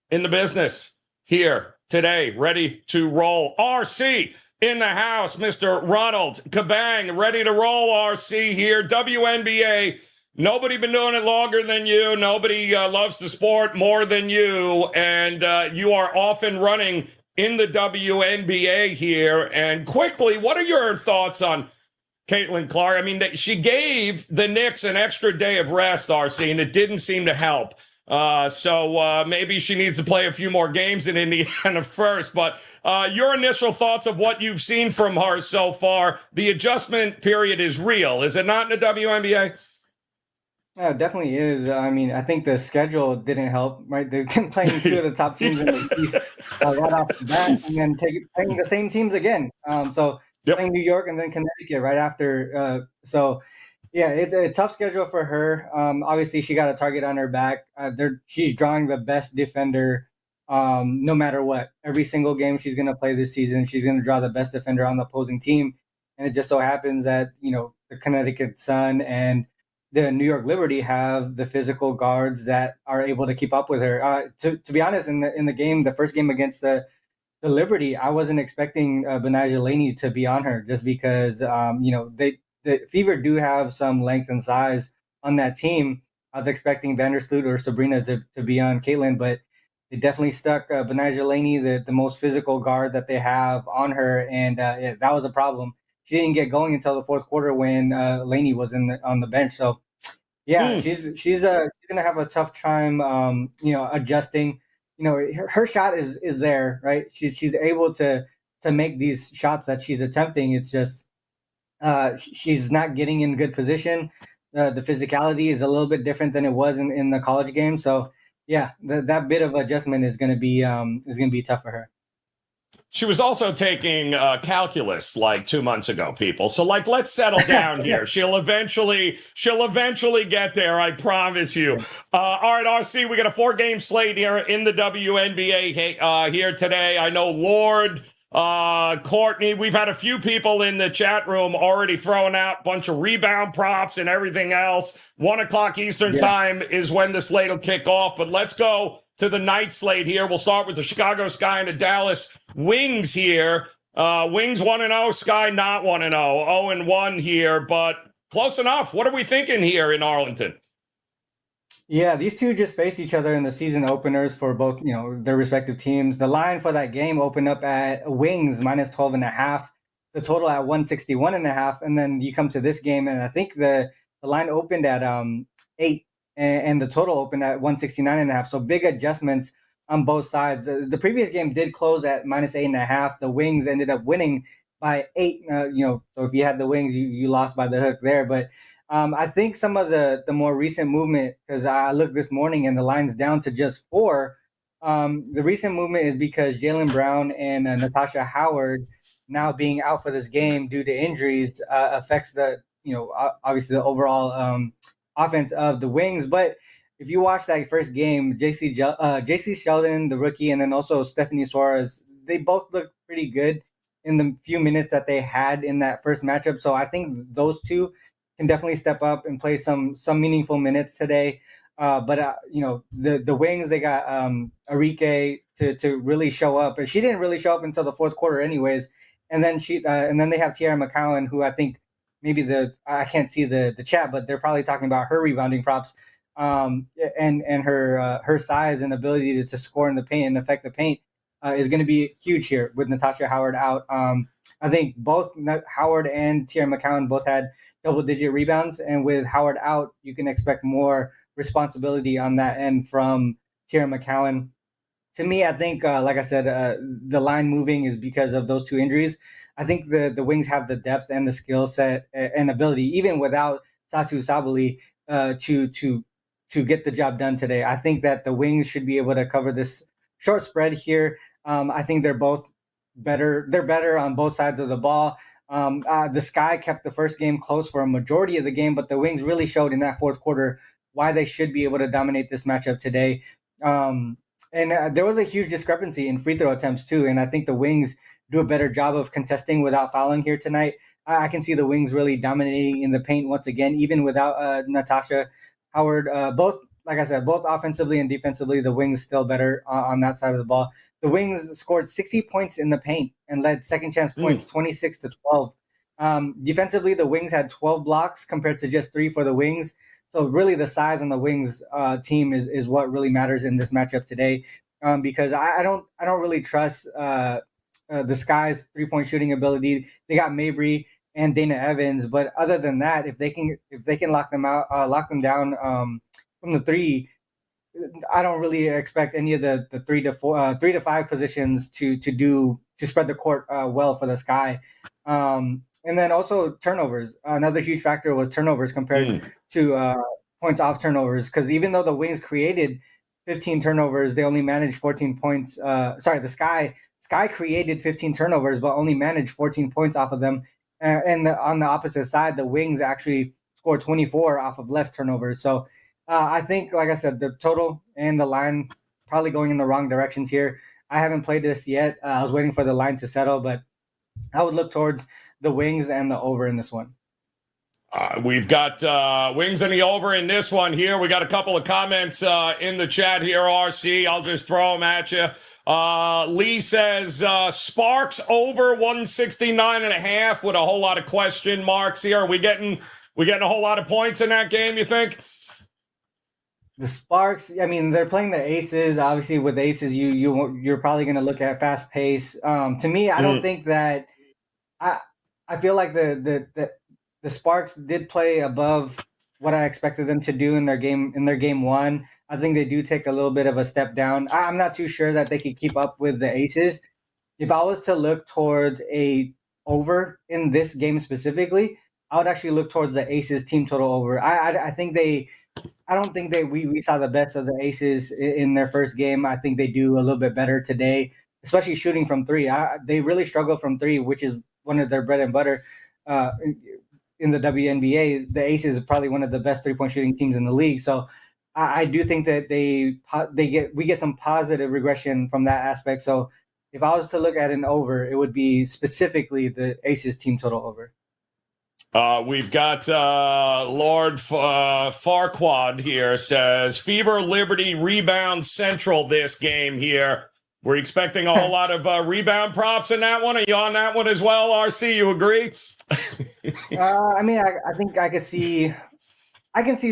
in the business here today, ready to roll. RC in the house, Mr. Ronald Cabang, ready to roll. RC here, WNBA. Nobody been doing it longer than you. Nobody loves the sport more than you. And you are off and running in the WNBA here. And quickly, what are your thoughts on Caitlin Clark? I mean, she gave the Knicks an extra day of rest, RC, and it didn't seem to help. So maybe she needs to play a few more games in Indiana first. But your initial thoughts of what you've seen from her so far. The adjustment period is real, is it not, in the WNBA? Yeah, it definitely is. I mean, I think the schedule didn't help, right? They've been playing two of the top teams in the East right off the bat, and then playing the same teams again. Playing New York and then Connecticut right after. Yeah, it's a tough schedule for her. Obviously, she got a target on her back. She's drawing the best defender no matter what. Every single game she's going to play this season, she's going to draw the best defender on the opposing team. And it just so happens that, the Connecticut Sun and the New York Liberty have the physical guards that are able to keep up with her. To be honest, in the game, the first game against the Liberty, I wasn't expecting Betnijah Laney to be on her just because, the Fever do have some length and size on that team. I was expecting Vandersloot or Sabrina to be on Caitlin, but they definitely stuck Betnijah Laney, the most physical guard that they have, on her, and that was a problem. She didn't get going until the fourth quarter when Laney was on the bench. So, yeah, she's going to have a tough time, adjusting. her shot is there, right? She's able to make these shots that she's attempting. It's just she's not getting in good position. The physicality is a little bit different than it was in the college game. So yeah, that bit of adjustment is going to be tough for her. She was also taking calculus like 2 months ago, people. So let's settle down here. She'll eventually get there. I promise you. All right, RC, we got a 4-game slate here in the WNBA here today. I know Lord, Courtney, we've had a few people in the chat room already throwing out a bunch of rebound props and everything else. 1:00 Eastern time is when the slate will kick off. But let's go to the night slate here. We'll start with the Chicago Sky and the Dallas Wings here. Wings 1-0, Sky not 1-0, 0-1 here, but close enough. What are we thinking here in Arlington? Yeah, these two just faced each other in the season openers for both, their respective teams. The line for that game opened up at Wings minus 12.5, the total at 161.5, and then you come to this game, and I think the line opened at 8, and the total opened at 169.5. So big adjustments on both sides. The previous game did close at minus 8.5. The Wings ended up winning by 8. So if you had the Wings, you lost by the hook there, but. I think some of the more recent movement, because I looked this morning and the line's down to just 4. The recent movement is because Jaylen Brown and Natasha Howard now being out for this game due to injuries affects the, obviously the overall offense of the Wings. But if you watch that first game, JC Sheldon, the rookie, and then also Stephanie Suarez, they both looked pretty good in the few minutes that they had in that first matchup. So I think those two can definitely step up and play some meaningful minutes today. But the Wings, they got Arike to really show up, and she didn't really show up until the fourth quarter, anyways. And then they have Tiara McCowan, who I think maybe I can't see the chat, but they're probably talking about her rebounding props, and her size and ability to score in the paint and affect the paint is going to be huge here with Natasha Howard out. I think both Howard and Tiara McCowan both had double-digit rebounds, and with Howard out, you can expect more responsibility on that end from Tiara McCowan. To me, I think, like I said, the line moving is because of those two injuries. I think the Wings have the depth and the skill set and ability, even without Satu Sabali, to get the job done today. I think that the Wings should be able to cover this short spread here. I think they're both better. They're better on both sides of the ball. The Sky kept the first game close for a majority of the game, but the Wings really showed in that fourth quarter why they should be able to dominate this matchup today. And there was a huge discrepancy in free throw attempts too, and I think the Wings do a better job of contesting without fouling here tonight. I can see the Wings really dominating in the paint once again, even without Natasha Howard. Both, like I said, both offensively and defensively, the Wings still better on that side of the ball. The Wings scored 60 points in the paint and led second chance points 26-12. Defensively, the Wings had 12 blocks compared to just 3 for the Wings. So really the size on the Wings team is what really matters in this matchup today, because I don't really trust the Sky's 3-point shooting ability. They got Mabry and Dana Evans, but other than that, if they can lock them down from the 3, I don't really expect any of the 3 to 5 positions to spread the court well for the Sky. And then also turnovers. Another huge factor was turnovers compared to points off turnovers, because even though the Wings created 15 turnovers, they only managed 14 points. The Sky created 15 turnovers, but only managed 14 points off of them. And on the opposite side, the Wings actually scored 24 off of less turnovers. So I think, like I said, the total and the line probably going in the wrong directions here. I haven't played this yet. I was waiting for the line to settle, but I would look towards the Wings and the over in this one. We've got Wings and the over in this one here. We got a couple of comments in the chat here, RC. I'll just throw them at you. Lee says Sparks over 169.5 with a whole lot of question marks here. Are we getting a whole lot of points in that game, you think? The Sparks, I mean, they're playing the Aces. Obviously, with Aces, you're probably going to look at fast pace. To me, I don't think that. I feel like the Sparks did play above what I expected them to do in their game one. I think they do take a little bit of a step down. I'm not too sure that they could keep up with the Aces. If I was to look towards a over in this game specifically, I would actually look towards the Aces team total over. I think I don't think we saw the best of the Aces in their first game. I think they do a little bit better today, especially shooting from three. They really struggle from three, which is one of their bread and butter. In the WNBA, the Aces is probably one of the best 3-point shooting teams in the league. So I do think that we get some positive regression from that aspect. So if I was to look at an over, it would be specifically the Aces team total over. We've got Lord Farquad here says Fever, Liberty, Rebound, Central this game here. We're expecting a whole lot of rebound props in that one. Are you on that one as well, RC? You agree? I mean, I think I can see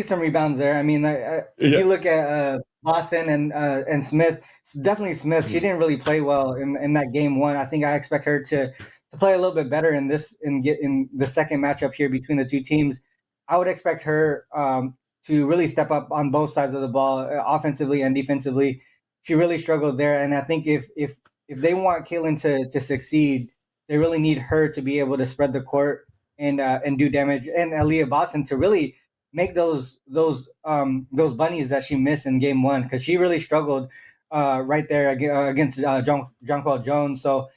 some rebounds there. I mean, if you look at Boston and Smith, definitely Smith. She didn't really play well in that game one. I think I expect her to play a little bit better in the second matchup here between the two teams. I would expect her to really step up on both sides of the ball, offensively and defensively. She really struggled there, and I think if they want Caitlin to succeed, they really need her to be able to spread the court and do damage, and Aaliyah Boston to really make those bunnies that she missed in game one, because she really struggled right there against Jonquel Jones. So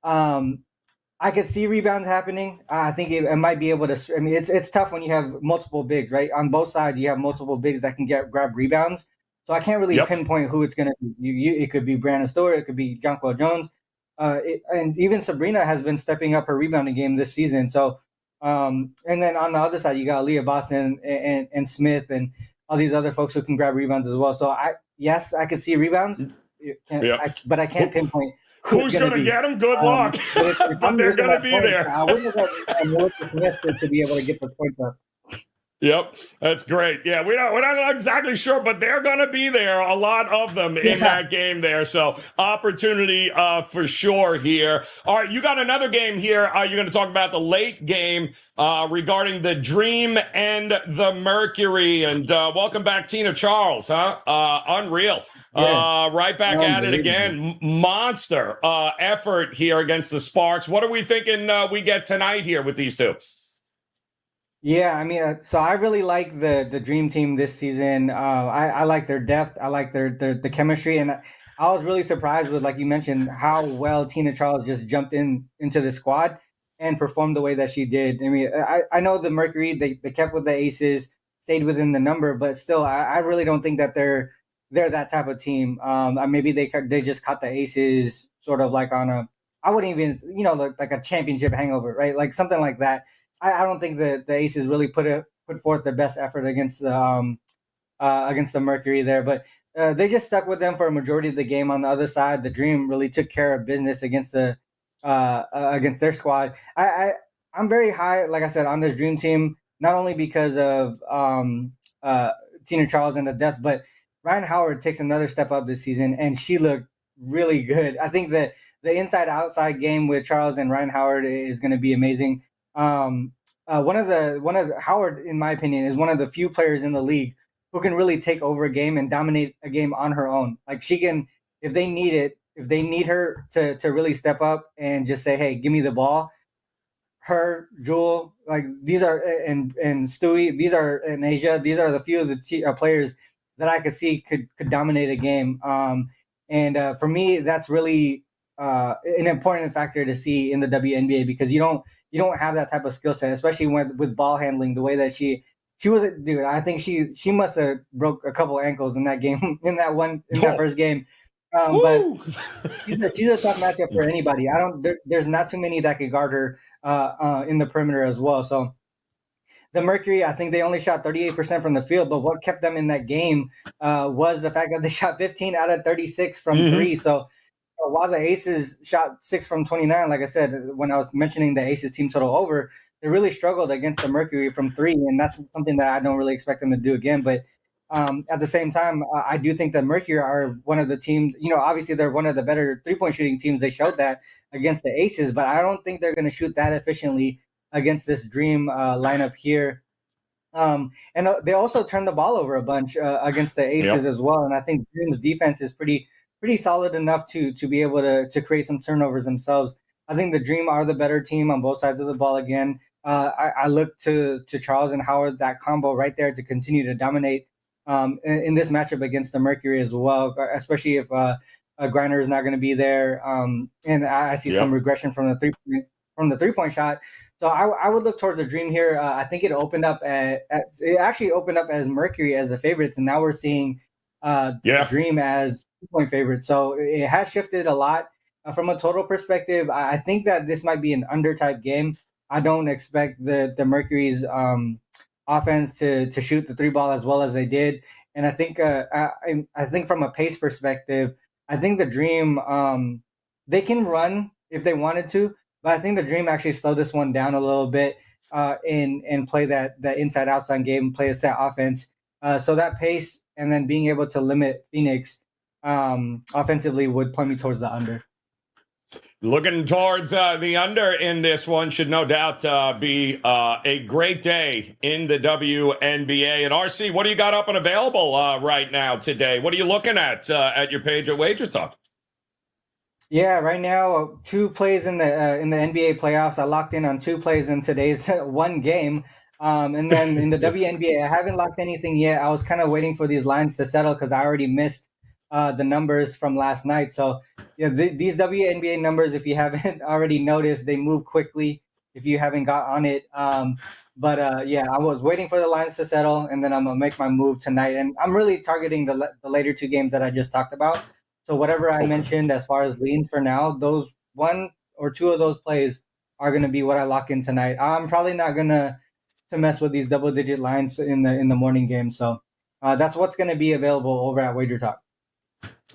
I could see rebounds happening. I think it might be able to. I mean, it's tough when you have multiple bigs, right? On both sides, you have multiple bigs that can grab rebounds. So I can't really pinpoint who it's going to be. It could be Brandon Stewart. It could be Jonquel Jones. And even Sabrina has been stepping up her rebounding game this season. So, and then on the other side, you got Leah Boston and Smith and all these other folks who can grab rebounds as well. So I could see rebounds, but I can't pinpoint who's going to get them. Good luck, but they're going to be points, there. I wouldn't have Melissa Smith to be able to get the points up. Yep, that's great. Yeah, we're not exactly sure, but they're going to be there, a lot of them in that game there. So opportunity for sure here. All right, you got another game here. You're going to talk about the late game regarding the Dream and the Mercury. And welcome back, Tina Charles, huh? Unreal. Yeah. Right back at it again. Monster effort here against the Sparks. What are we thinking we get tonight here with these two? Yeah, I mean, so I really like the Dream Team this season. I like their depth. I like the chemistry, and I was really surprised with, like you mentioned, how well Tina Charles just jumped into the squad and performed the way that she did. I mean, I know the Mercury, they kept with the Aces, stayed within the number, but still, I really don't think that they're that type of team. Maybe they just caught the Aces sort of like on I wouldn't even, like a championship hangover, right? Like something like that. I don't think the Aces really put forth their best effort against the Mercury there, but they just stuck with them for a majority of the game. On the other side, the Dream really took care of business against against their squad. I'm very high, like I said, on this Dream Team, not only because of Tina Charles and the depth, but Ryan Howard takes another step up this season, and she looked really good. I think that the inside-outside game with Charles and Ryan Howard is going to be amazing. Howard, in my opinion, is one of the few players in the league who can really take over a game and dominate a game on her own. Like she can, if they need her to really step up and just say, hey, give me the ball. Her, Jewel, like these are, and Stewie, these are in Asia. These are the few of the players that I could see could dominate a game. For me, that's really an important factor to see in the WNBA, because you don't have that type of skill set, especially with ball handling. The way that she was, dude, I think she must have broke a couple ankles in that game, in that first game. But she's a tough matchup for anybody. There's not too many that could guard her in the perimeter as well. So the Mercury, I think they only shot 38% from the field, but what kept them in that game was the fact that they shot 15 out of 36 from three. So while the Aces shot 6 from 29, like I said, when I was mentioning the Aces team total over, they really struggled against the Mercury from three, and that's something that I don't really expect them to do again. But at the same time, I do think that Mercury are one of the teams, obviously they're one of the better 3-point shooting teams. They showed that against the Aces, but I don't think they're going to shoot that efficiently against this Dream lineup here. And they also turned the ball over a bunch against the Aces as well. And I think Dream's defense is pretty solid enough to be able to create some turnovers themselves. I think the Dream are the better team on both sides of the ball again. I look to Charles and Howard, that combo right there, to continue to dominate in this matchup against the Mercury as well, especially if Griner is not going to be there. And I see some regression from the 3-point shot. So I would look towards the Dream here. I think it opened up it actually opened up as Mercury as the favorites, and now we're seeing Dream as 2-point favorites. So it has shifted a lot from a total perspective. I think that this might be an under type game. I don't expect the Mercury's offense to shoot the 3-ball as well as they did, and I think I think from a pace perspective, I think the Dream they can run if they wanted to. But I think the Dream actually slowed this one down a little bit and play that inside-outside game, play a set offense. So that pace and then being able to limit Phoenix offensively would point me towards the under. Looking towards the under in this one should no doubt be a great day in the WNBA. And RC, what do you got up and available right now today? What are you looking at your page at WagerTalk? Yeah, right now 2 plays in the NBA playoffs. I locked in on 2 plays in today's one game, and then in the WNBA, I haven't locked anything yet. I was kind of waiting for these lines to settle because I already missed the numbers from last night. So these WNBA numbers, if you haven't already noticed, they move quickly if you haven't got on it. But I was waiting for the lines to settle, and then I'm gonna make my move tonight. And I'm really targeting the later 2 games that I just talked about. So whatever I mentioned as far as leans for now, those 1 or 2 of those plays are going to be what I lock in tonight. I'm probably not going to mess with these double-digit lines in the morning game. So that's what's going to be available over at WagerTalk.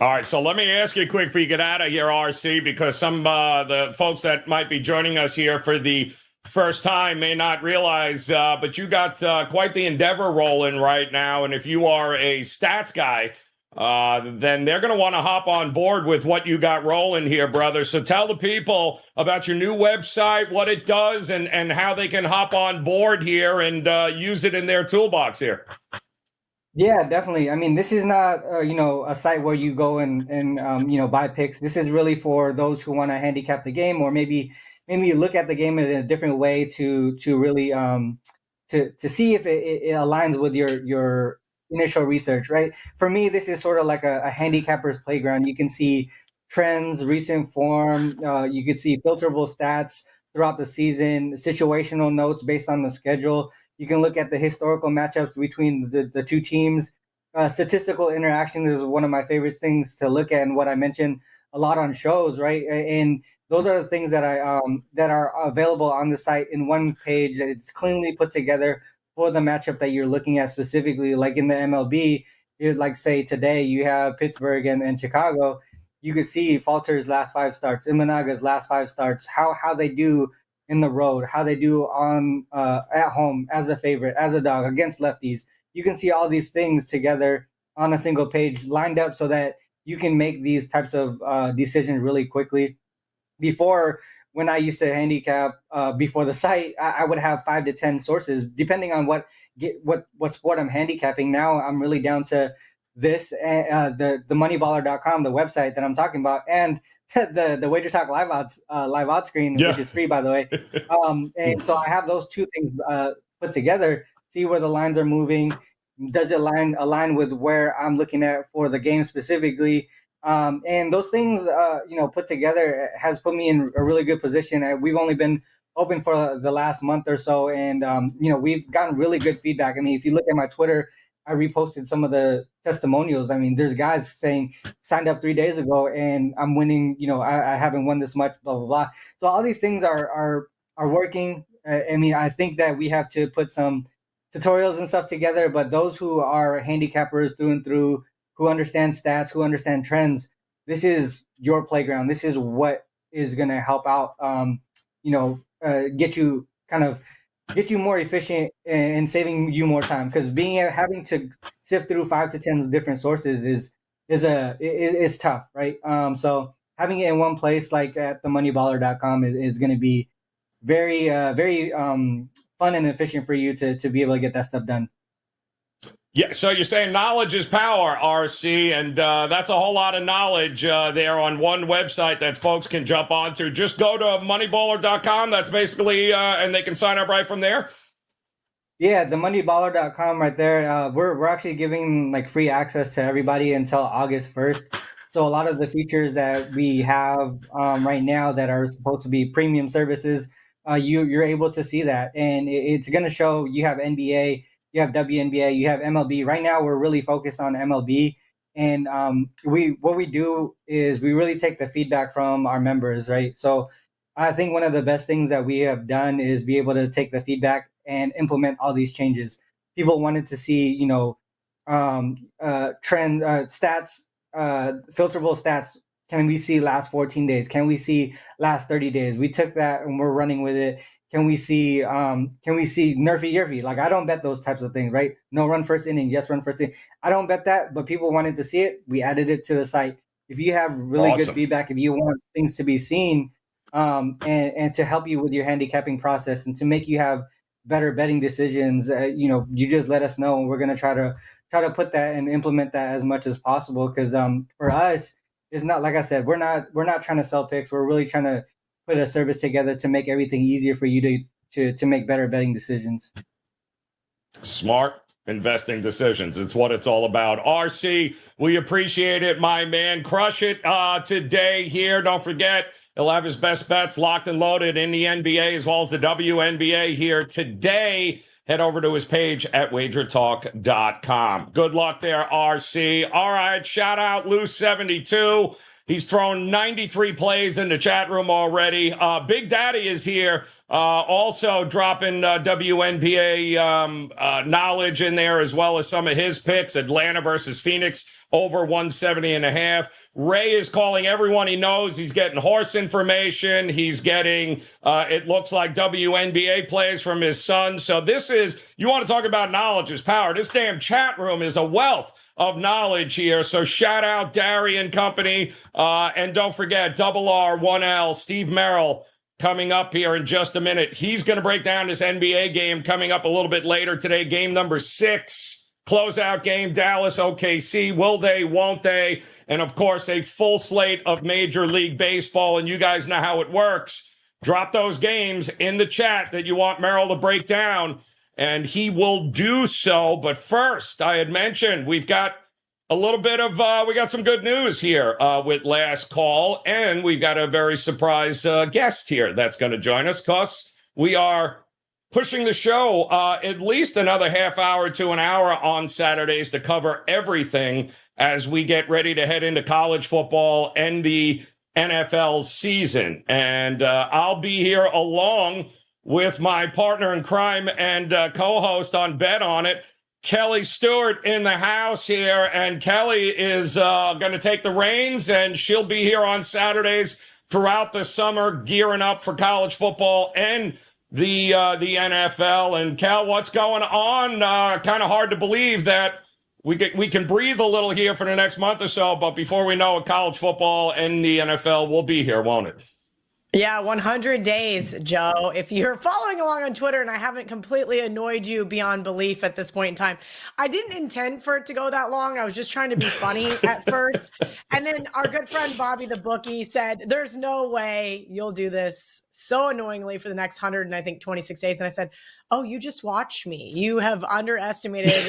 All right, so let me ask you quick before you get out of here, RC, because some the folks that might be joining us here for the first time may not realize, but you got quite the endeavor rolling right now, and if you are a stats guy, then they're going to want to hop on board with what you got rolling here, brother. So tell the people about your new website, what it does, and how they can hop on board here and use it in their toolbox here. Yeah, definitely. I mean, this is not, a site where you go and buy picks. This is really for those who want to handicap the game, or maybe look at the game in a different way to really to see if it aligns with your initial research, right? For me, this is sort of like a handicapper's playground. You can see trends, recent form. You can see filterable stats throughout the season, situational notes based on the schedule. You can look at the historical matchups between the 2 teams. Statistical interactions is one of my favorite things to look at, and what I mentioned a lot on shows, right? And those are the things that that are available on the site in one page. It's cleanly put together for the matchup that you're looking at specifically. Like in the MLB, like say today you have Pittsburgh and Chicago. You could see Falter's last 5 starts, Imanaga's last 5 starts, how they do in the road, how they do on at home as a favorite, as a dog, against lefties. You can see all these things together on a single page, lined up so that you can make these types of decisions really quickly. Before, when I used to handicap before the site, I would have 5 to 10 sources depending on what sport I'm handicapping. Now I'm really down to this, the moneyballer.com, the website that I'm talking about, and the WagerTalk live odds screen, which is free, by the way. And so I have those 2 things put together, see where the lines are moving. Does it align with where I'm looking at for the game specifically? And those things, put together has put me in a really good position. We've only been open for the last month or so, and we've gotten really good feedback. I mean, if you look at my Twitter, I reposted some of the testimonials. I mean, there's guys saying signed up 3 days ago and I'm winning. I haven't won this much. Blah blah blah. So all these things are working. I mean, I think that we have to put some tutorials and stuff together. But those who are handicappers through and through, who understand stats, who understand trends, this is your playground. This is what is going to help out. Get you more efficient and saving you more time, because having to sift through 5 to 10 different sources is tough, right? So having it in one place, like at themoneyballer.com, is going to be very fun and efficient for you to be able to get that stuff done. Yeah, so you're saying knowledge is power, RC, and that's a whole lot of knowledge there on one website that folks can jump onto. Just go to moneyballer.com. That's basically, and they can sign up right from there. Yeah, the moneyballer.com right there. We're actually giving like free access to everybody until August 1st. So a lot of the features that we have right now that are supposed to be premium services, you're able to see that, and it's going to show you have NBA. You have WNBA, you have MLB. Right now, we're really focused on MLB, and what we do is we really take the feedback from our members, right? So I think one of the best things that we have done is be able to take the feedback and implement all these changes. People wanted to see, trend stats, filterable stats. Can we see last 14 days? Can we see last 30 days? We took that and we're running with it. Can we see nerfy yerfy? Like, I don't bet those types of things, right? No run first inning, yes run first inning. I don't bet that, but people wanted to see it. We added it to the site. If you have really good feedback, if you want things to be seen, and to help you with your handicapping process and to make you have better betting decisions, you just let us know, and we're gonna try to put that and implement that as much as possible. Because for us, it's not, like I said, we're not trying to sell picks. We're really trying to put a service together to make everything easier for you to make better betting decisions. Smart investing decisions. It's what it's all about. RC, we appreciate it, my man. Crush it today here. Don't forget, he'll have his best bets locked and loaded in the NBA as well as the WNBA here today. Head over to his page at WagerTalk.com. Good luck there, RC. All right, shout out Loose72. He's thrown 93 plays in the chat room already. Big Daddy is here, also dropping WNBA knowledge in there, as well as some of his picks. Atlanta versus Phoenix, over 170.5. Ray is calling everyone he knows. He's getting horse information. He's getting, it looks like, WNBA plays from his son. So this is, you want to talk about knowledge is power. This damn chat room is a wealth of knowledge here. So shout out Darian Company. And don't forget, R1L, Steve Merril, coming up here in just a minute. He's going to break down this NBA game coming up a little bit later today. Game number 6, closeout game, Dallas, OKC. Will they, won't they? And of course, a full slate of Major League Baseball. And you guys know how it works. Drop those games in the chat that you want Merril to break down, and he will do so. But first, I had mentioned we've got a little bit of, we got some good news here with Last Call, and we've got a very surprise guest here that's going to join us, because we are pushing the show at least another half hour to an hour on Saturdays to cover everything as we get ready to head into college football and the NFL season. And I'll be here along with my partner in crime and co-host on Bet On It, Kelly Stewart, in the house here. And Kelly is going to take the reins, and she'll be here on Saturdays throughout the summer, gearing up for college football and the NFL. And Kel, what's going on? Kind of hard to believe that we can breathe a little here for the next month or so, but before we know it, college football and the NFL will be here, won't it? Yeah, 100 days, Joe. If you're following along on Twitter and I haven't completely annoyed you beyond belief at this point in time, I didn't intend for it to go that long. I was just trying to be funny at first. And then our good friend Bobby the bookie said, there's no way you'll do this so annoyingly for the next 126 days. And I said, oh, you just watched me. You have underestimated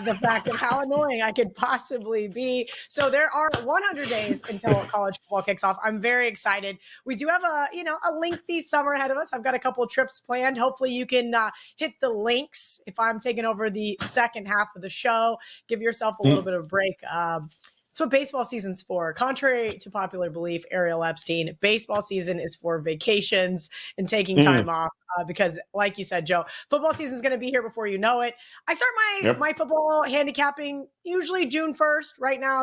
the fact of how annoying I could possibly be. So there are 100 days until college football kicks off. I'm very excited. We do have a lengthy summer ahead of us. I've got a couple of trips planned. Hopefully you can hit the links if I'm taking over the second half of the show. Give yourself a little bit of a break. That's what baseball season's for. Contrary to popular belief, Ariel Epstein, baseball season is for vacations and taking time off because, like you said, Joe, football season is going to be here before you know it. I start my football handicapping usually June 1st. Right now,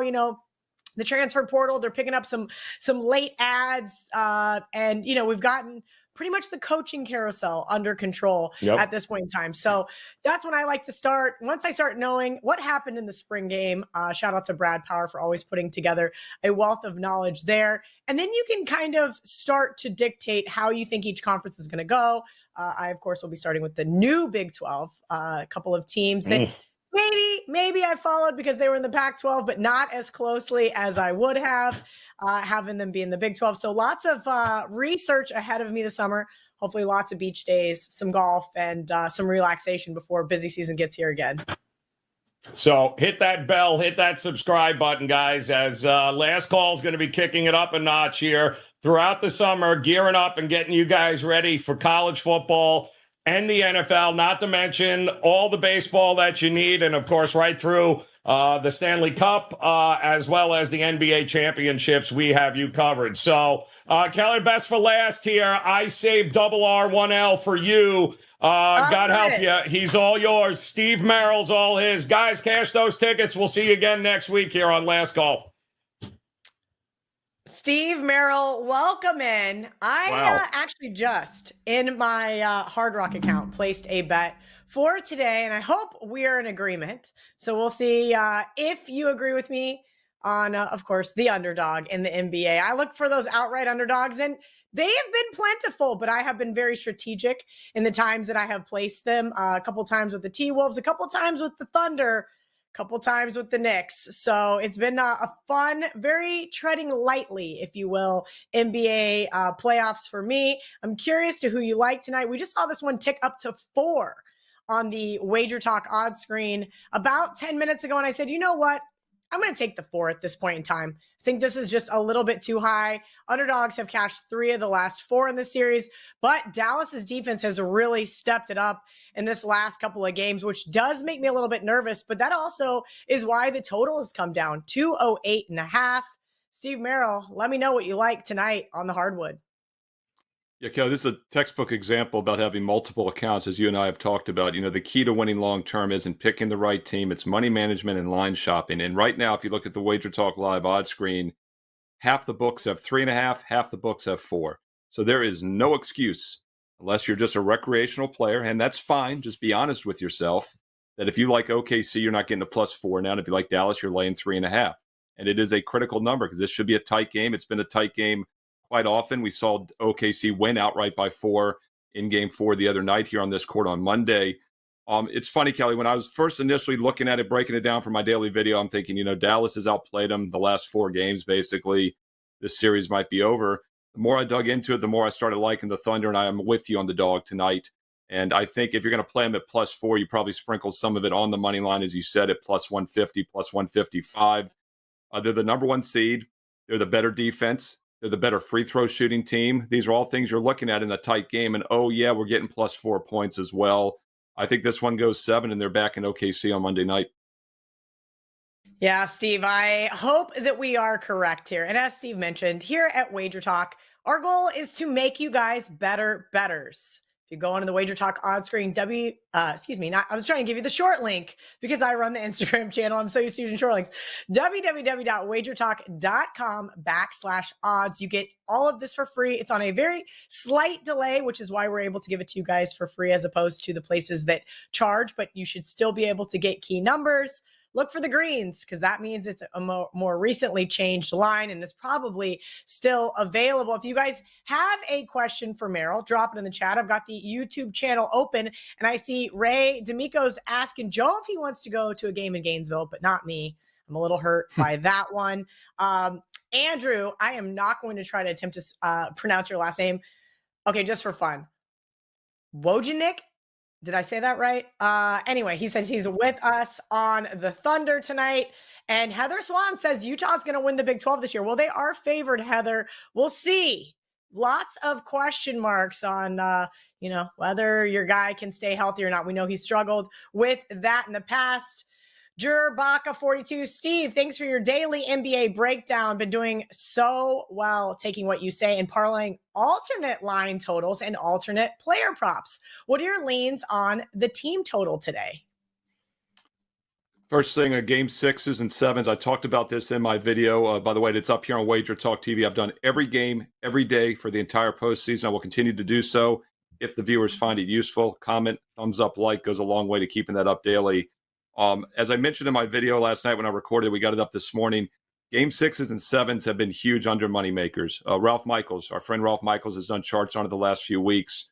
the transfer portal, they're picking up some late ads, and we've gotten pretty much the coaching carousel under control at this point in time. So that's when I like to start. Once I start knowing what happened in the spring game, shout out to Brad Power for always putting together a wealth of knowledge there. And then you can kind of start to dictate how you think each conference is going to go. I, of course, will be starting with the new Big 12, a couple of teams that maybe I followed because they were in the Pac-12, but not as closely as I would have, having them be in the Big 12. So lots of research ahead of me this summer. Hopefully lots of beach days, some golf, and some relaxation before busy season gets here again. So hit that bell, hit that subscribe button, guys, as Last Call is going to be kicking it up a notch here throughout the summer, gearing up and getting you guys ready for college football and the NFL, not to mention all the baseball that you need, and, of course, right through the Stanley Cup as well as the NBA championships. We have you covered. So, Kelly, best for last here. I saved RR1L for you. God help you. He's all yours. Steve Merrill's all his. Guys, cash those tickets. We'll see you again next week here on Last Call. Steve Merril, welcome in. I actually just, in my Hard Rock account, placed a bet for today, and I hope we are in agreement. So we'll see if you agree with me on, of course, the underdog in the NBA. I look for those outright underdogs, and they have been plentiful, but I have been very strategic in the times that I have placed them. A couple times with the T-Wolves, a couple times with the Thunder, couple times with the Knicks. So it's been a fun, very treading lightly, if you will, NBA playoffs for me. I'm curious to who you like tonight. We just saw this one tick up to 4 on the WagerTalk odds screen about 10 minutes ago. And I said, you know what? I'm going to take the 4 at this point in time. I think this is just a little bit too high. Underdogs have cashed 3 of the last 4 in this series, but Dallas's defense has really stepped it up in this last couple of games, which does make me a little bit nervous, but that also is why the total has come down 208.5. Steve Merril, let me know what you like tonight on the hardwood. Yeah, Kelly, this is a textbook example about having multiple accounts, as you and I have talked about. You know, the key to winning long-term isn't picking the right team. It's money management and line shopping. And right now, if you look at the WagerTalk Live odds screen, half the books have 3.5, half the books have 4. So there is no excuse, unless you're just a recreational player, and that's fine. Just be honest with yourself that if you like OKC, you're not getting a +4 now. And if you like Dallas, you're laying 3.5. And it is a critical number because this should be a tight game. It's been a tight game quite often. We saw OKC win outright by 4 in Game 4 the other night here on this court on Monday. It's funny, Kelly, when I was first initially looking at it, breaking it down for my daily video, I'm thinking, you know, Dallas has outplayed them the last 4 games, basically. This series might be over. The more I dug into it, the more I started liking the Thunder, and I am with you on the dog tonight. And I think if you're going to play them at +4, you probably sprinkle some of it on the money line, as you said, at +150, +155. They're the number 1 seed. They're the better defense. They're the better free throw shooting team. These are all things you're looking at in a tight game. And, oh, yeah, we're getting +4 points as well. I think this one goes 7, and they're back in OKC on Monday night. Yeah, Steve, I hope that we are correct here. And as Steve mentioned, here at WagerTalk, our goal is to make you guys better bettors. If you go onto the WagerTalk odds screen, I was trying to give you the short link because I run the Instagram channel. I'm so used to using short links. www.wagertalk.com/odds. You get all of this for free. It's on a very slight delay, which is why we're able to give it to you guys for free as opposed to the places that charge, but you should still be able to get key numbers. Look for the greens because that means it's a more recently changed line and is probably still available. If you guys have a question for Merril, drop it in the chat. I've got the YouTube channel open and I see Ray D'Amico's asking Joe if he wants to go to a game in Gainesville, but not me. I'm a little hurt by that one. Andrew, I am not going to try to attempt to pronounce your last name. Okay, just for fun. Wojcik? Did I say that right? Anyway, he says he's with us on the Thunder tonight. And Heather Swan says Utah's going to win the Big 12 this year. Well, they are favored, Heather. We'll see. Lots of question marks on, whether your guy can stay healthy or not. We know he struggled with that in the past. Jerbaka42, Steve, thanks for your daily NBA breakdown. Been doing so well taking what you say and parlaying alternate line totals and alternate player props. What are your leans on the team total today? First thing, game 6s and 7s. I talked about this in my video. By the way, it's up here on WagerTalk TV. I've done every game, every day for the entire postseason. I will continue to do so. If the viewers find it useful, comment, thumbs up, like goes a long way to keeping that up daily. As I mentioned in my video last night when I recorded, we got it up this morning. Game 6s and 7s have been huge under money makers. Ralph Michaels, our friend Ralph Michaels, has done charts on it the last few weeks.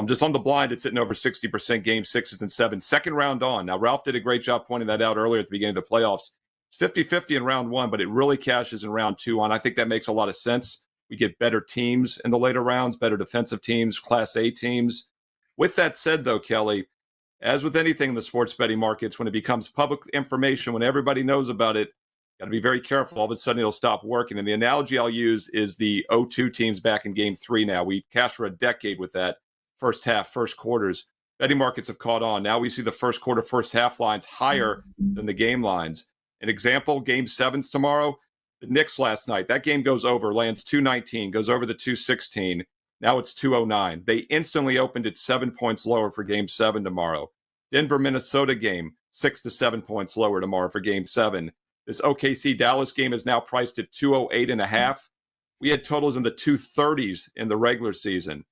Just on the blind, it's hitting over 60% game 6s and 7s. Second round on. Now, Ralph did a great job pointing that out earlier at the beginning of the playoffs. It's 50-50 in round 1, but it really cashes in round 2 on. I think that makes a lot of sense. We get better teams in the later rounds, better defensive teams, Class A teams. With that said, though, Kelly, as with anything in the sports betting markets, when it becomes public information, when everybody knows about it, got to be very careful. All of a sudden, it'll stop working. And the analogy I'll use is the 0-2 teams back in game 3 now. We cashed for a decade with that. First half, first quarters. Betting markets have caught on. Now we see the first quarter, first half lines higher than the game lines. An example, game 7s tomorrow, the Knicks last night. That game goes over, lands 219, goes over the 216. Now it's 209. They instantly opened it 7 points lower for game 7 tomorrow. Denver, Minnesota game, 6 to 7 points lower tomorrow for game 7. This OKC Dallas game is now priced at 208.5. We had totals in the 230s in the regular season.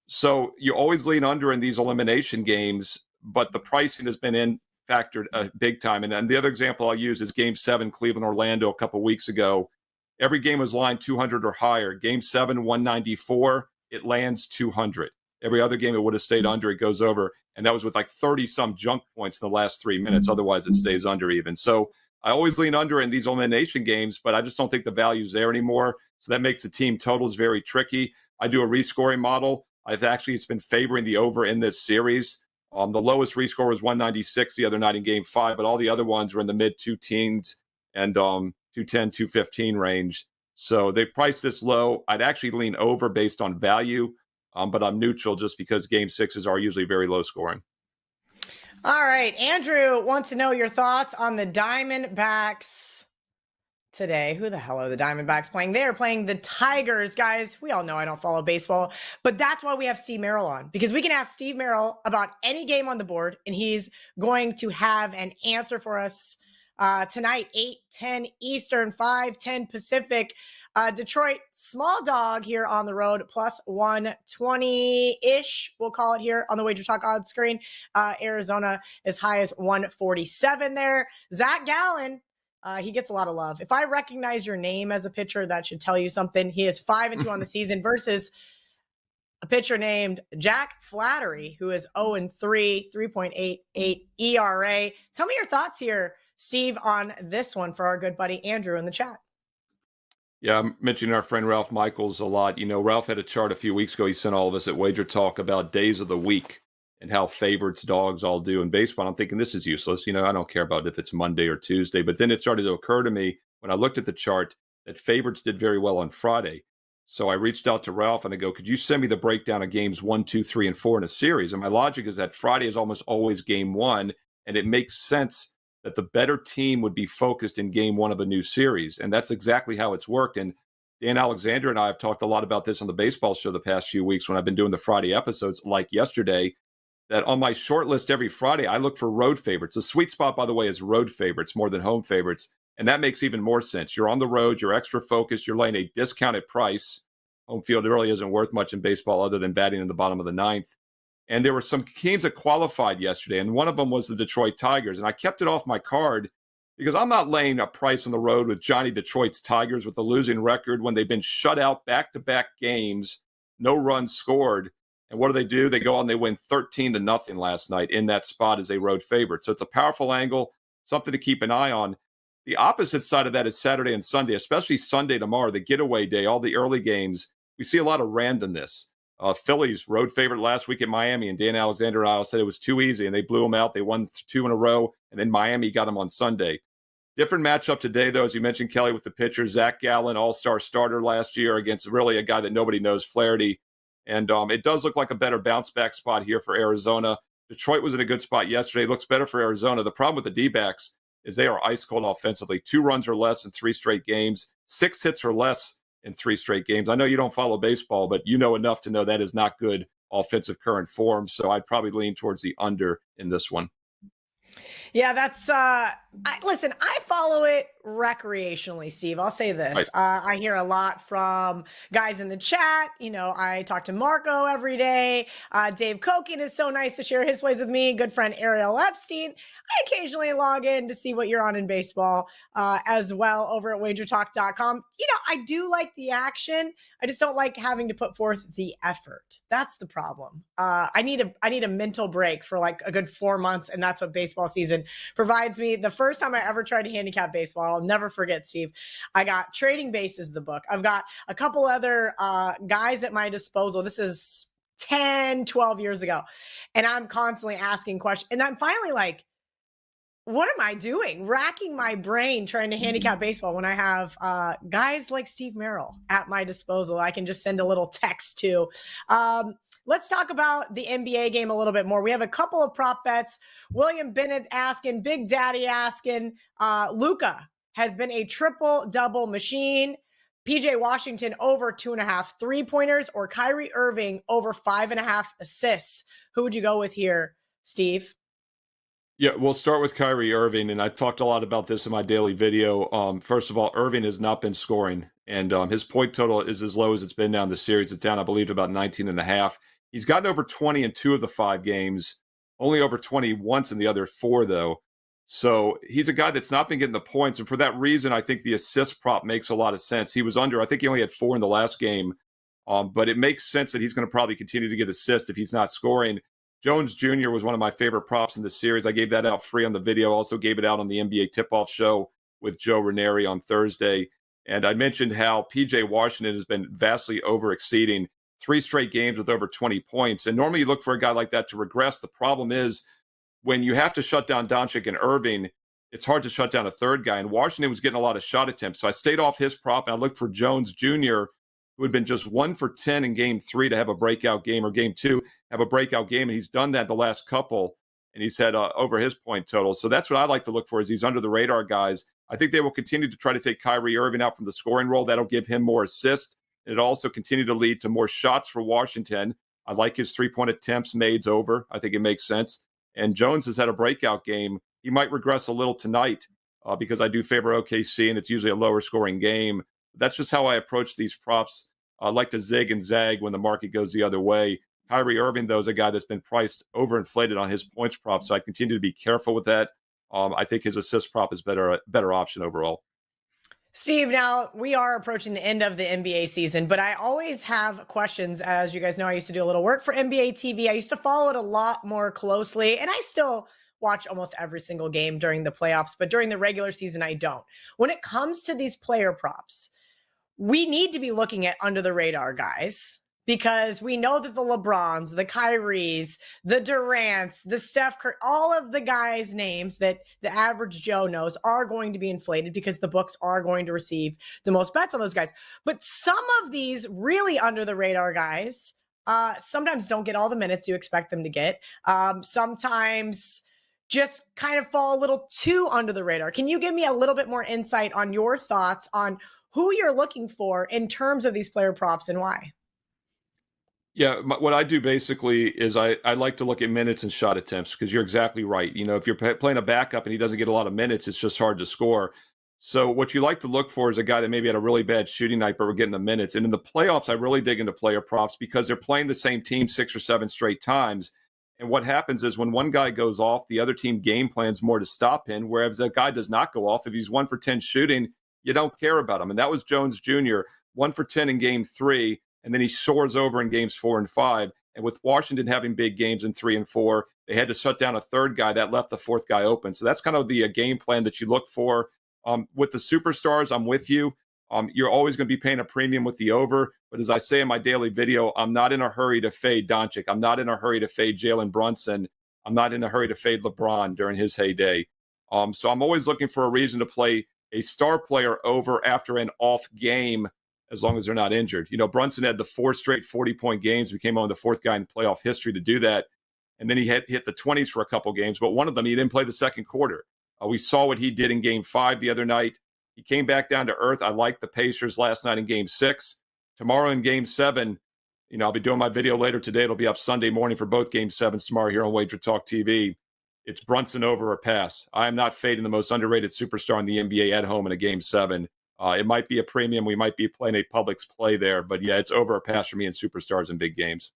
So you always lean under in these elimination games, but the pricing has been factored big time. And the other example I'll use is Game 7, Cleveland-Orlando a couple weeks ago. Every game was lined 200 or higher. Game 7, 194, it lands 200. Every other game it would have stayed under, it goes over. And that was with like 30-some junk points in the last 3 minutes. Otherwise, it stays under even. So I always lean under in these elimination games, but I just don't think the value's there anymore. So that makes the team totals very tricky. I do a rescoring model. It's been favoring the over in this series. The lowest rescore was 196 the other night in game 5, but all the other ones were in the mid 2-teens and 210, 215 range. So they priced this low. I'd actually lean over based on value, but I'm neutral just because game 6s are usually very low scoring. All right. Andrew wants to know your thoughts on the Diamondbacks today. Who the hell are the Diamondbacks playing? They are playing the Tigers, guys. We all know I don't follow baseball, but that's why we have Steve Merril on, because we can ask Steve Merril about any game on the board, and he's going to have an answer for us tonight, 8:10 Eastern, 5:10 Pacific. Detroit, small dog here on the road, plus 120-ish, we'll call it here on the WagerTalk odds screen. Arizona as high as 147 there. Zach Gallen, he gets a lot of love. If I recognize your name as a pitcher, that should tell you something. He is 5-2 on the season versus a pitcher named Jack Flattery, who is 0-3, 3.88 ERA. Tell me your thoughts here, Steve, on this one for our good buddy Andrew in the chat. Yeah, I'm mentioning our friend Ralph Michaels a lot. You know, Ralph had a chart a few weeks ago. He sent all of us at WagerTalk about days of the week and how favorites dogs all do in baseball. I'm thinking this is useless. You know, I don't care about if it's Monday or Tuesday. But then it started to occur to me when I looked at the chart that favorites did very well on Friday. So I reached out to Ralph and I go, could you send me the breakdown of games 1, 2, 3, and 4 in a series? And my logic is that Friday is almost always game 1. And it makes sense that the better team would be focused in game 1 of a new series. And that's exactly how it's worked. And Dan Alexander and I have talked a lot about this on the baseball show the past few weeks when I've been doing the Friday episodes, like yesterday, that on my short list every Friday, I look for road favorites. The sweet spot, by the way, is road favorites more than home favorites. And that makes even more sense. You're on the road, you're extra focused, you're laying a discounted price. Home field really isn't worth much in baseball other than batting in the bottom of the 9th. And there were some teams that qualified yesterday, and one of them was the Detroit Tigers. And I kept it off my card because I'm not laying a price on the road with Johnny Detroit's Tigers with a losing record when they've been shut out back-to-back games, no runs scored. And what do? They go on, they win 13-0 last night in that spot as a road favorite. So it's a powerful angle, something to keep an eye on. The opposite side of that is Saturday and Sunday, especially Sunday tomorrow, the getaway day, all the early games. We see a lot of randomness. Phillies road favorite last week at Miami, and Dan Alexander and I all said it was too easy, and they blew them out. They won 2 in a row, and then Miami got them on Sunday. Different matchup today, though, as you mentioned, Kelly, with the pitcher. Zach Gallen, all-star starter last year against really a guy that nobody knows, Flaherty. And it does look like a better bounce-back spot here for Arizona. Detroit was in a good spot yesterday. Looks better for Arizona. The problem with the D-backs is they are ice-cold offensively. 2 runs or less in 3 straight games. 6 hits or less in 3 straight games. I know you don't follow baseball, but you know enough to know that is not good offensive current form. So I'd probably lean towards the under in this one. Yeah, that's listen, I follow it recreationally, Steve. I'll say this. Right. I hear a lot from guys in the chat. You know, I talk to Marco every day. Dave Koken is so nice to share his plays with me. Good friend Ariel Epstein. I occasionally log in to see what you're on in baseball as well over at wagertalk.com. You know, I do like the action. I just don't like having to put forth the effort. That's the problem. I need a mental break for like a good 4 months, and that's what baseball season provides me. The first time I ever tried to handicap baseball, I'll never forget, Steve. I got Trading Bases, the book. I've got a couple other guys at my disposal. This is 10, 12 years ago. And I'm constantly asking questions. And I'm finally like, what am I doing? Racking my brain trying to handicap baseball when I have guys like Steve Merril at my disposal. I can just send a little text to. Let's talk about the NBA game a little bit more. We have a couple of prop bets. William Bennett asking, Big Daddy asking, Luka has been a triple-double machine. PJ Washington over 2.5 3-pointers, or Kyrie Irving over 5.5 assists. Who would you go with here, Steve? Yeah, we'll start with Kyrie Irving, and I've talked a lot about this in my daily video. First of all, Irving has not been scoring, and his point total is as low as it's been now in the series. It's down, I believe, to about 19.5. He's gotten over 20 in 2 of the 5 games, only over 20 once in the other 4, though. So he's a guy that's not been getting the points, and for that reason, I think the assist prop makes a lot of sense. He was under, I think he only had 4 in the last game, but it makes sense that he's going to probably continue to get assists if he's not scoring. Jones Jr. was one of my favorite props in the series. I gave that out free on the video. Also gave it out on the NBA Tip-Off Show with Joe Raineri on Thursday. And I mentioned how PJ Washington has been vastly over-exceeding 3 straight games with over 20 points. And normally you look for a guy like that to regress. The problem is when you have to shut down Doncic and Irving, it's hard to shut down a third guy. And Washington was getting a lot of shot attempts. So I stayed off his prop, and I looked for Jones Jr., who had been just 1 for 10 in game 3 to have a breakout game, or game 2 have a breakout game. And he's done that the last couple, and he's had over his point total. So that's what I like to look for, is these under the radar guys. I think they will continue to try to take Kyrie Irving out from the scoring role. That'll give him more assists. It'll also continue to lead to more shots for Washington. I like his 3-point attempts made over. I think it makes sense. And Jones has had a breakout game. He might regress a little tonight because I do favor OKC, and it's usually a lower scoring game. That's just how I approach these props. I like to zig and zag when the market goes the other way. Kyrie Irving, though, is a guy that's been priced overinflated on his points prop, so I continue to be careful with that. I think his assist prop is better option overall. Steve, now we are approaching the end of the NBA season, but I always have questions. As you guys know, I used to do a little work for NBA TV. I used to follow it a lot more closely, and I still watch almost every single game during the playoffs, but during the regular season, I don't. When it comes to these player props, we need to be looking at under the radar guys, because we know that the LeBrons, the Kyries, the Durants, the Steph Curry, all of the guys' names that the average Joe knows are going to be inflated because the books are going to receive the most bets on those guys. But some of these really under the radar guys sometimes don't get all the minutes you expect them to get. Sometimes just kind of fall a little too under the radar. Can you give me a little bit more insight on your thoughts on who you're looking for in terms of these player props and why? Yeah, what I do basically is I like to look at minutes and shot attempts, because you're exactly right. You know, if you're playing a backup and he doesn't get a lot of minutes, it's just hard to score. So what you like to look for is a guy that maybe had a really bad shooting night, but we're getting the minutes. And in the playoffs, I really dig into player props because they're playing the same team 6 or 7 straight times. And what happens is when one guy goes off, the other team game plans more to stop him, whereas that guy does not go off. If he's 1 for 10 shooting, you don't care about him. And that was Jones Jr., 1 for 10 in game 3. And then he soars over in games 4 and 5. And with Washington having big games in 3 and 4, they had to shut down a third guy. That left the fourth guy open. So that's kind of the game plan that you look for. With the superstars, I'm with you. You're always going to be paying a premium with the over. But as I say in my daily video, I'm not in a hurry to fade Doncic. I'm not in a hurry to fade Jalen Brunson. I'm not in a hurry to fade LeBron during his heyday. So I'm always looking for a reason to play a star player over after an off game, as long as they're not injured. You know, Brunson had the 4 straight 40-point games, became only the 4th guy in playoff history to do that. And then he hit the 20s for a couple games, but one of them, he didn't play the second quarter. We saw what he did in game 5 the other night. He came back down to earth. I liked the Pacers last night in game 6. Tomorrow in game 7, you know, I'll be doing my video later today. It'll be up Sunday morning for both game 7s tomorrow here on Wager Talk TV. it's Brunson over or pass. I am not fading the most underrated superstar in the NBA at home in a Game 7. It might be a premium. We might be playing a Publix play there, but yeah, it's over or pass for me in superstars in big games.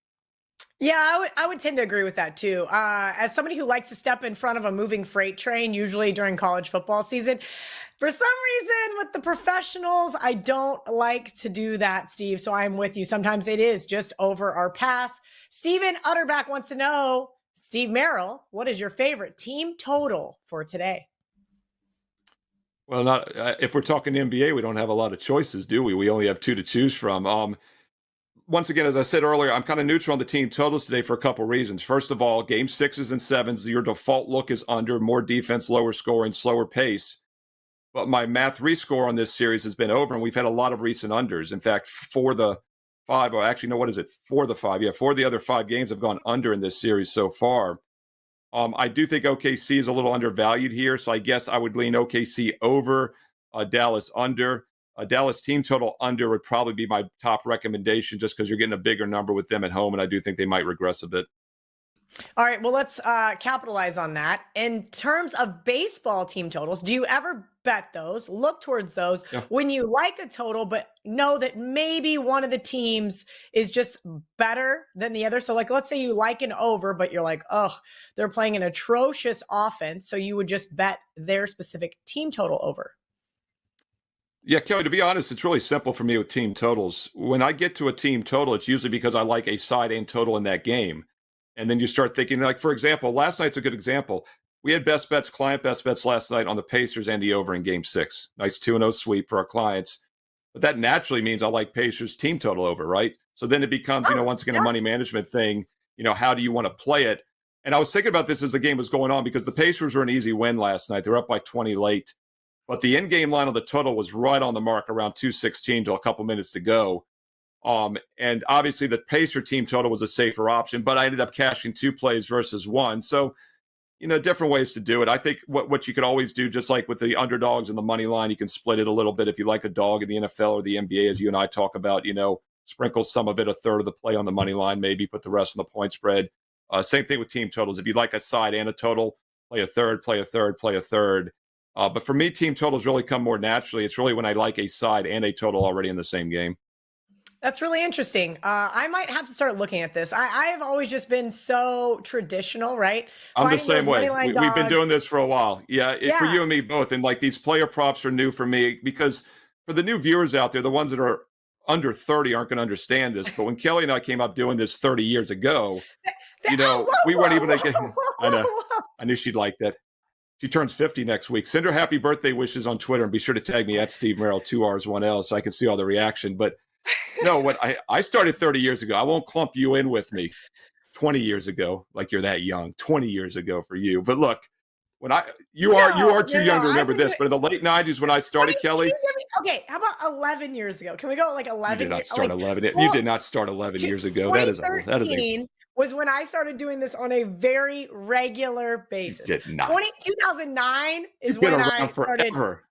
Yeah, I would tend to agree with that too. As somebody who likes to step in front of a moving freight train, usually during college football season, for some reason with the professionals, I don't like to do that, Steve. So I'm with you. Sometimes it is just over or pass. Steven Utterback wants to know, Steve Merril, what is your favorite team total for today? Well, not if we're talking NBA, we don't have a lot of choices, do we? We only have 2 to choose from. Once again, as I said earlier, I'm kind of neutral on the team totals today for a couple reasons. First of all, Game 6s and 7s, your default look is under, more defense, lower scoring, slower pace. But my math rescore on this series has been over, and we've had a lot of recent unders. In fact, 4 of the 5, or actually, no, what is it? 4 of the 5. Yeah, 4 of the other 5 games have gone under in this series so far. I do think OKC is a little undervalued here, so I guess I would lean OKC over, Dallas under. Dallas team total under would probably be my top recommendation just because you're getting a bigger number with them at home, and I do think they might regress a bit. All right, well, let's capitalize on that. In terms of baseball team totals, do you ever bet those, look towards those when you like a total, but know that maybe one of the teams is just better than the other? So like, let's say you like an over, but you're like, oh, they're playing an atrocious offense. So you would just bet their specific team total over. Yeah, Kelly, to be honest, it's really simple for me with team totals. When I get to a team total, it's usually because I like a side and total in that game. And then you start thinking, like, for example, last night's a good example. We had best bets, client best bets last night on the Pacers and the over in Game 6. Nice 2-0 sweep for our clients. But that naturally means I like Pacers team total over, right? So then it becomes, once again, a money management thing. How do you want to play it? And I was thinking about this as the game was going on because the Pacers were an easy win last night. They were up by 20 late. But the in-game line on the total was right on the mark around 2:16 till a couple minutes to go. And obviously the Pacer team total was a safer option, but I ended up cashing 2 plays versus 1. So, different ways to do it. I think what you could always do, just like with the underdogs and the money line, you can split it a little bit. If you like a dog in the NFL or the NBA, as you and I talk about, sprinkle some of it, a third of the play on the money line, maybe put the rest on the point spread. Same thing with team totals. If you like a side and a total, play a third, play a third, play a third. But for me, team totals really come more naturally. It's really when I like a side and a total already in the same game. That's really interesting. I might have to start looking at this. I have always just been so traditional, right? I'm the same way. We've been doing this for a while. Yeah, for you and me both. And like these player props are new for me because for the new viewers out there, the ones that are under 30 aren't going to understand this. But when Kelly and I came up doing this 30 years ago, we weren't even like, I know. I knew she'd like that. She turns 50 next week. Send her happy birthday wishes on Twitter and be sure to tag me at Steve Merril, 2 R's, 1 L, so I can see all the reaction. But no, what I started 30 years ago. I won't clump you in with me 20 years ago, like you're that young, 20 years ago for you. But look, when you are too young to remember this, but in the late 90s when I started, Kelly. Okay, how about 11 years ago? Can we go like 11? You did not start 11. You did not start 11 years ago. That is was when I started doing this on a very regular basis. You did not. 2009 is when I started. Forever.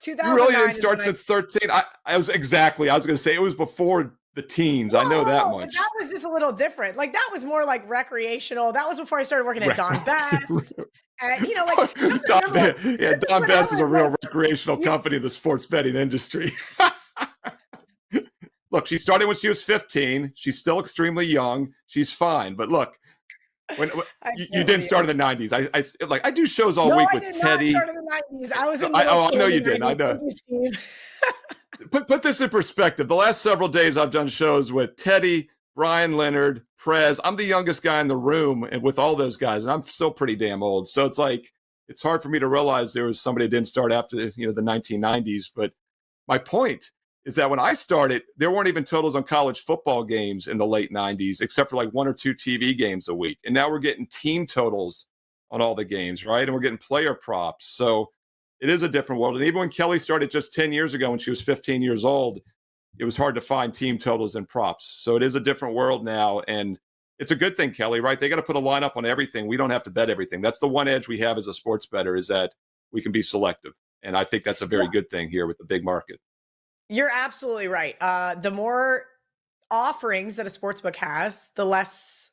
2009. You really didn't start since 13. I was going to say it was before the teens. I know that much. But that was just a little different. Like that was more like recreational. That was before I started working at Don Best. And Don Best is a real recreational company in the sports betting industry. Look, she started when she was 15. She's still extremely young. She's fine. But look, when you didn't start in the 90s. I do shows all week with Teddy. I did not start in the 90s. I was in I know you didn't. I know. Put this in perspective. The last several days I've done shows with Teddy, Brian Leonard, Prez. I'm the youngest guy in the room and with all those guys, and I'm still pretty damn old. So it's hard for me to realize there was somebody that didn't start after the 1990s. But my point is that when I started, there weren't even totals on college football games in the late 90s, except for like 1 or 2 TV games a week. And now we're getting team totals on all the games, right? And we're getting player props. So it is a different world. And even when Kelly started just 10 years ago when she was 15 years old, it was hard to find team totals and props. So it is a different world now. And it's a good thing, Kelly, right? They got to put a lineup on everything. We don't have to bet everything. That's the one edge we have as a sports bettor is that we can be selective. And I think that's a very good thing here with the big market. You're absolutely right. The more offerings that a sportsbook has, the less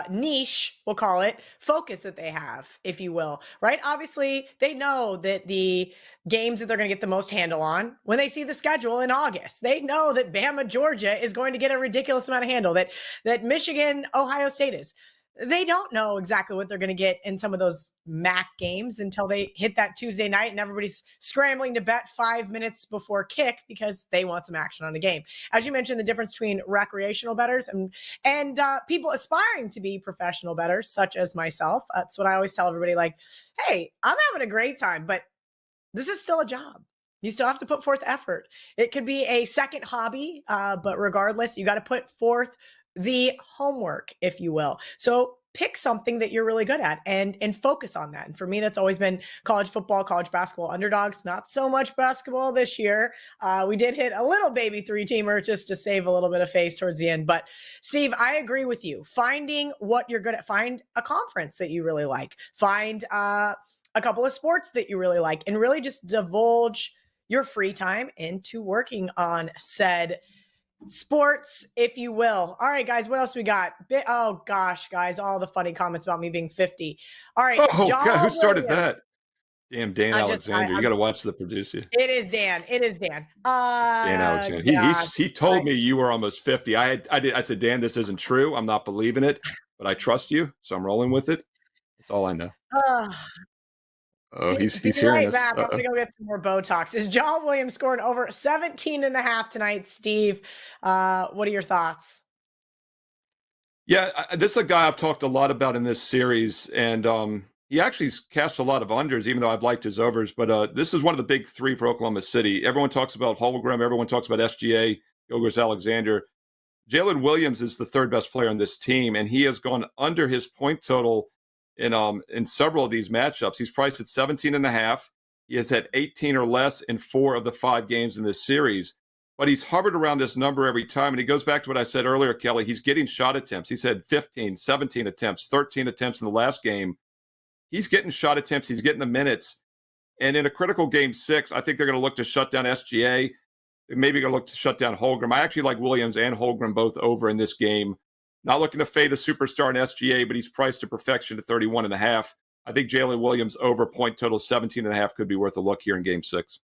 niche, we'll call it, focus that they have, if you will, right? Obviously, they know that the games that they're going to get the most handle on when they see the schedule in August. They know that Bama, Georgia is going to get a ridiculous amount of handle, that Michigan, Ohio State is. They don't know exactly what they're going to get in some of those MAC games until they hit that Tuesday night and everybody's scrambling to bet 5 minutes before kick because they want some action on the game. As you mentioned, the difference between recreational bettors and people aspiring to be professional bettors, such as myself. That's what I always tell everybody, like, hey, I'm having a great time, but this is still a job. You still have to put forth effort. It could be a second hobby, but regardless, you got to put forth the homework, if you will. So pick something that you're really good at and focus on that. And for me, that's always been college football, college basketball underdogs. Not so much basketball this year. We did hit a little baby 3-teamer just to save a little bit of face towards the end. But Steve, I agree with you. Finding what you're good at, find a conference that you really like, find a couple of sports that you really like, and really just divulge your free time into working on said sports, if you will. All right, guys, what else we got? Oh gosh, guys, all the funny comments about me being 50. All right. Oh God, who started that? Damn, Dan Alexander. You got to watch the producer. It is Dan. Dan Alexander. He told me you were almost 50. I said, Dan, this isn't true. I'm not believing it, but I trust you, so I'm rolling with it. That's all I know. Oh, he's hearing us. Back. I'm going to go get some more Botox. Is John Williams scoring over 17.5 tonight, Steve? What are your thoughts? Yeah, this is a guy I've talked a lot about in this series, and he actually cashed a lot of unders, even though I've liked his overs. But this is one of the big three for Oklahoma City. Everyone talks about Holmgren. Everyone talks about SGA, Gilgeous-Alexander. Jalen Williams is the third best player on this team, and he has gone under his point total in several of these matchups. He's priced at 17.5. He has had 18 or less in 4 of the 5 games in this series, but he's hovered around this number every time. And he goes back to what I said earlier, Kelly. He's getting shot attempts. He's had 15, 17 attempts, 13 attempts in the last game. He's getting shot attempts. He's getting the minutes. And in a critical game 6, I think they're going to look to shut down SGA. They're maybe going to look to shut down Holmgren. I actually like Williams and Holmgren both over in this game. Not looking to fade a superstar in SGA, but he's priced to perfection at 31.5. I think Jalen Williams over point total 17.5 could be worth a look here in game 6.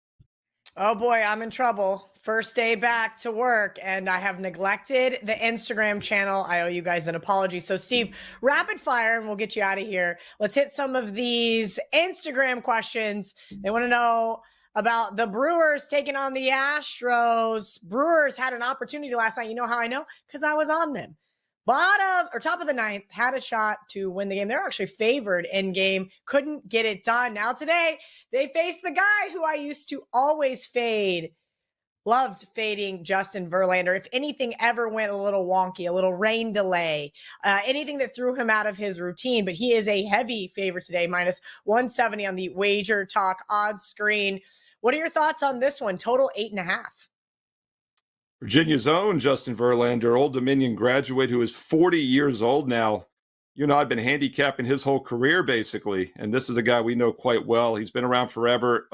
Oh boy, I'm in trouble. First day back to work, and I have neglected the Instagram channel. I owe you guys an apology. So Steve, rapid fire, and we'll get you out of here. Let's hit some of these Instagram questions. They want to know about the Brewers taking on the Astros. Brewers had an opportunity last night. You know how I know? Because I was on them. Top of the 9th, had a shot to win the game. They're actually favored in game, couldn't get it done. Now today, they face the guy who I used to always fade. Loved fading Justin Verlander. If anything ever went a little wonky, a little rain delay, anything that threw him out of his routine, but he is a heavy favorite today, minus 170 on the WagerTalk odds screen. What are your thoughts on this one? Total 8.5. Virginia's own Justin Verlander, Old Dominion graduate who is 40 years old now. You know, I've been handicapping his whole career, basically. And this is a guy we know quite well. He's been around forever.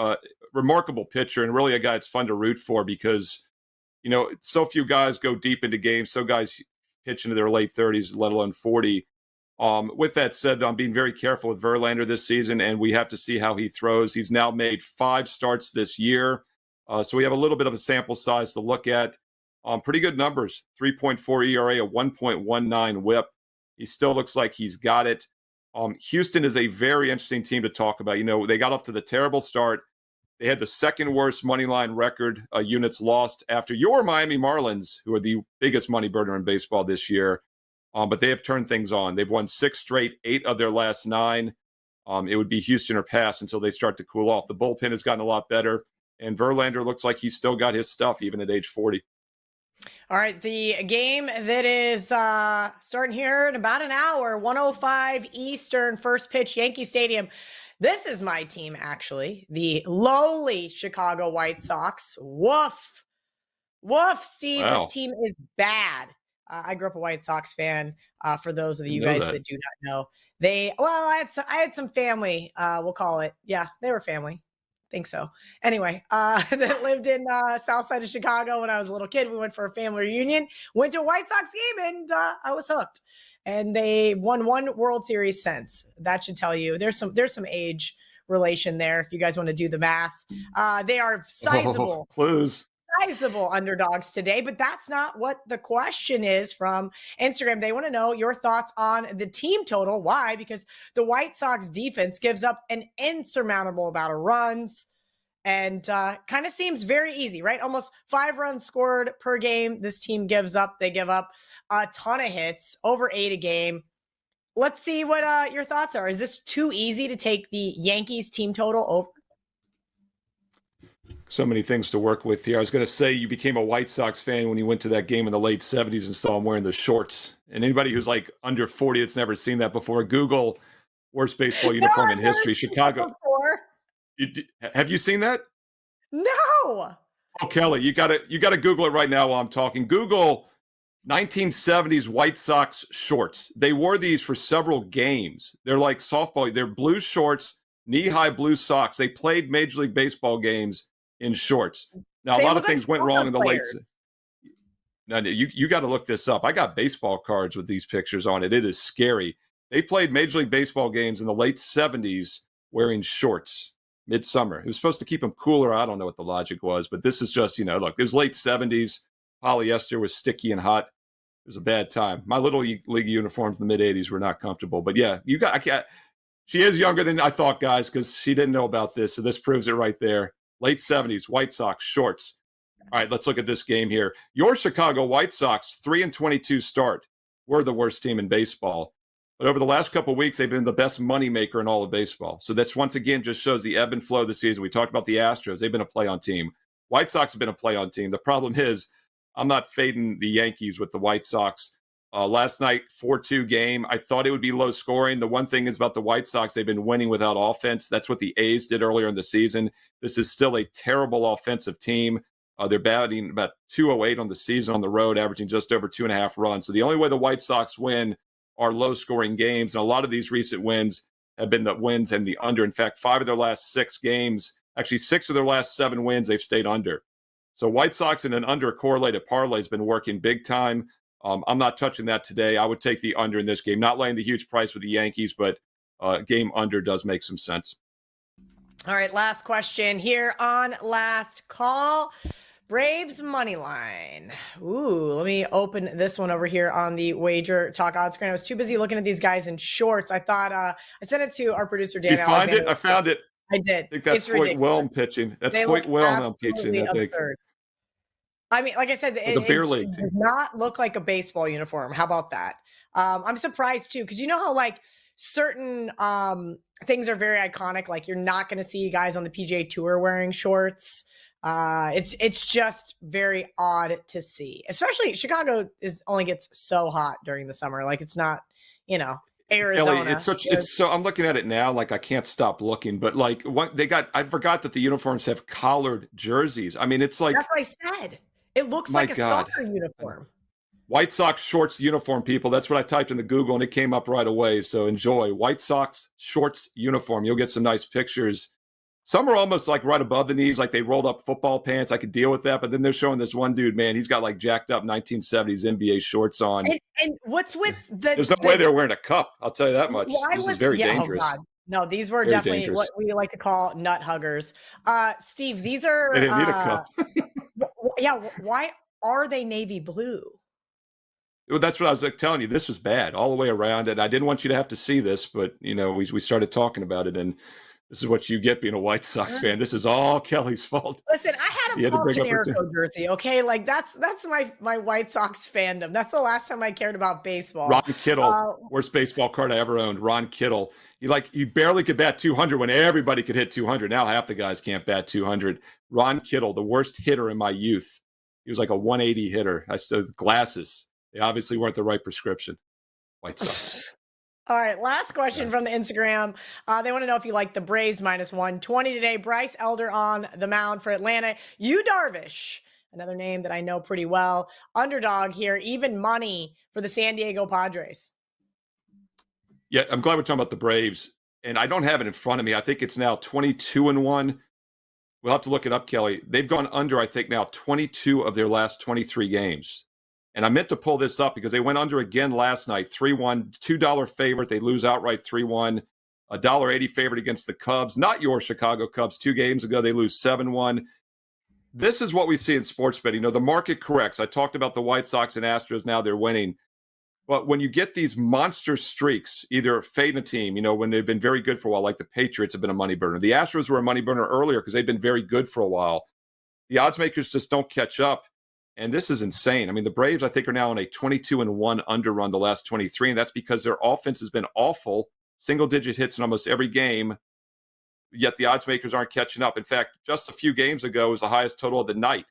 Remarkable pitcher, and really a guy it's fun to root for because, you know, so few guys go deep into games. So guys pitch into their late 30s, let alone 40. With that said, though, I'm being very careful with Verlander this season, and we have to see how he throws. He's now made 5 starts this year. So we have a little bit of a sample size to look at. Pretty good numbers, 3.4 ERA, a 1.19 whip. He still looks like he's got it. Houston is a very interesting team to talk about. You know, they got off to the terrible start. They had the second worst money line record units lost after your Miami Marlins, who are the biggest money burner in baseball this year. But they have turned things on. They've won 6 straight, 8 of their last 9. It would be Houston or pass until they start to cool off. The bullpen has gotten a lot better. And Verlander looks like he's still got his stuff, even at age 40. All right, the game that is starting here in about an hour, 1:05 Eastern, first pitch, Yankee Stadium. This is my team, actually, the lowly Chicago White Sox. Woof. Woof, Steve. Wow. This team is bad. I grew up a White Sox fan, for those of you guys that do not know. I had some family, we'll call it. Yeah, they were family. Think so. Anyway, that lived in south side of Chicago when I was a little kid. We went for a family reunion, went to a White Sox game, and I was hooked. and they won one World Series since. That should tell you there's some age relation there if you guys want to do the math. They are sizable. Clues. Sizable underdogs today, but that's not what the question is from Instagram. They want to know your thoughts on the team total. Why? Because the White Sox defense gives up an insurmountable amount of runs and kind of seems very easy, right? Almost 5 runs scored per game. This team gives up. They give up a ton of hits, over 8 a game. Let's see what your thoughts are. Is this too easy to take the Yankees team total over? So many things to work with here. I was going to say you became a White Sox fan when you went to that game in the late 70s and saw him wearing the shorts. And anybody who's like under 40 that's never seen that before, Google worst baseball uniform in history. Chicago. Have you seen that? No. Oh, Kelly, you got to Google it right now while I'm talking. Google 1970s White Sox shorts. They wore these for several games. They're like softball. They're blue shorts, knee-high blue socks. They played Major League Baseball games in shorts. Now, a lot of things went wrong in the late. Now, you got to look this up. I got baseball cards with these pictures on it. It is scary. They played Major League Baseball games in the late 70s wearing shorts midsummer. It was supposed to keep them cooler. I don't know what the logic was, but this is just, look, it was late 70s. Polyester was sticky and hot. It was a bad time. My Little League uniforms in the mid-'80s were not comfortable. But, yeah, she is younger than I thought, guys, because she didn't know about this. So this proves it right there. Late 70s, White Sox, shorts. All right, let's look at this game here. Your Chicago White Sox, 3-22 start. We're the worst team in baseball. But over the last couple of weeks, they've been the best moneymaker in all of baseball. So that's once again just shows the ebb and flow of the season. We talked about the Astros. They've been a play-on team. White Sox have been a play-on team. The problem is I'm not fading the Yankees with the White Sox. Last night, 4-2 game. I thought it would be low scoring. The one thing is about the White Sox, they've been winning without offense. That's what the A's did earlier in the season. This is still a terrible offensive team. They're batting about 208 on the season on the road, averaging just over 2.5 runs. So the only way the White Sox win are low-scoring games. And a lot of these recent wins have been the wins and the under. In fact, 5 of their last 6 games, actually 6 of their last 7 wins, they've stayed under. So White Sox in an under-correlated parlay has been working big time. I'm not touching that today. I would take the under in this game. Not laying the huge price with the Yankees, but game under does make some sense. All right, last question here on Last Call. Braves money line. Ooh, let me open this one over here on the WagerTalk odds screen. I was too busy looking at these guys in shorts. I thought I sent it to our producer, Dan. You find it? I found it. I did. I think that's Point Wilhelm pitching. That's Point Wilhelm pitching, I think. Absurd. I mean, like I said, it does not look like a baseball uniform. How about that? I'm surprised too, because you know how like certain things are very iconic. Like you're not going to see guys on the PGA Tour wearing shorts. It's just very odd to see. Especially Chicago only gets so hot during the summer. Like it's not, Arizona. Ellie, it's so I'm looking at it now, like I can't stop looking. But like what they got, I forgot that the uniforms have collared jerseys. I mean, it's like that's what I said. It looks like a soccer uniform. White Sox shorts uniform, people. That's what I typed into Google and it came up right away. So enjoy White Sox shorts uniform. You'll get some nice pictures. Some are almost like right above the knees, like they rolled up football pants. I could deal with that. But then they're showing this one dude, man, he's got like jacked up 1970s NBA shorts on. And what's with There's no way they're wearing a cup. I'll tell you that much. This is very dangerous. Oh God. No, these were very definitely dangerous. What we like to call nut huggers. Steve, these are. They didn't need a cup. Yeah. Why are they navy blue? Well, that's what I was like telling you. This was bad all the way around. And I didn't want you to have to see this, but, we started talking about it. And this is what you get being a White Sox fan. This is all Kelly's fault. Listen, I had a Paul Canerico jersey, okay? Like, that's my White Sox fandom. That's the last time I cared about baseball. Ron Kittle, worst baseball card I ever owned. Ron Kittle. You barely could bat 200 when everybody could hit 200. Now half the guys can't bat 200. Ron Kittle, the worst hitter in my youth. He was like a 180 hitter. I still glasses. They obviously weren't the right prescription. White Sox. All right, last question from the Instagram. They want to know if you like the Braves -120 today. Bryce Elder on the mound for Atlanta. Yu Darvish, another name that I know pretty well. Underdog here, even money for the San Diego Padres. Yeah, I'm glad we're talking about the Braves. And I don't have it in front of me. I think it's now 22-1. We'll have to look it up, Kelly. They've gone under, I think, now 22 of their last 23 games. And I meant to pull this up because they went under again last night, 3-1, $2 favorite. They lose outright 3-1, $1.80 favorite against the Cubs. Not your Chicago Cubs. 2 games ago, they lose 7-1. This is what we see in sports betting. The market corrects. I talked about the White Sox and Astros. Now they're winning. But when you get these monster streaks, either fading a team, when they've been very good for a while, like the Patriots have been a money burner. The Astros were a money burner earlier because they've been very good for a while. The odds makers just don't catch up. And this is insane. The Braves, I think, are now on a 22-1 underrun the last 23, and that's because their offense has been awful, single-digit hits in almost every game, yet the odds makers aren't catching up. In fact, just a few games ago was the highest total of the night,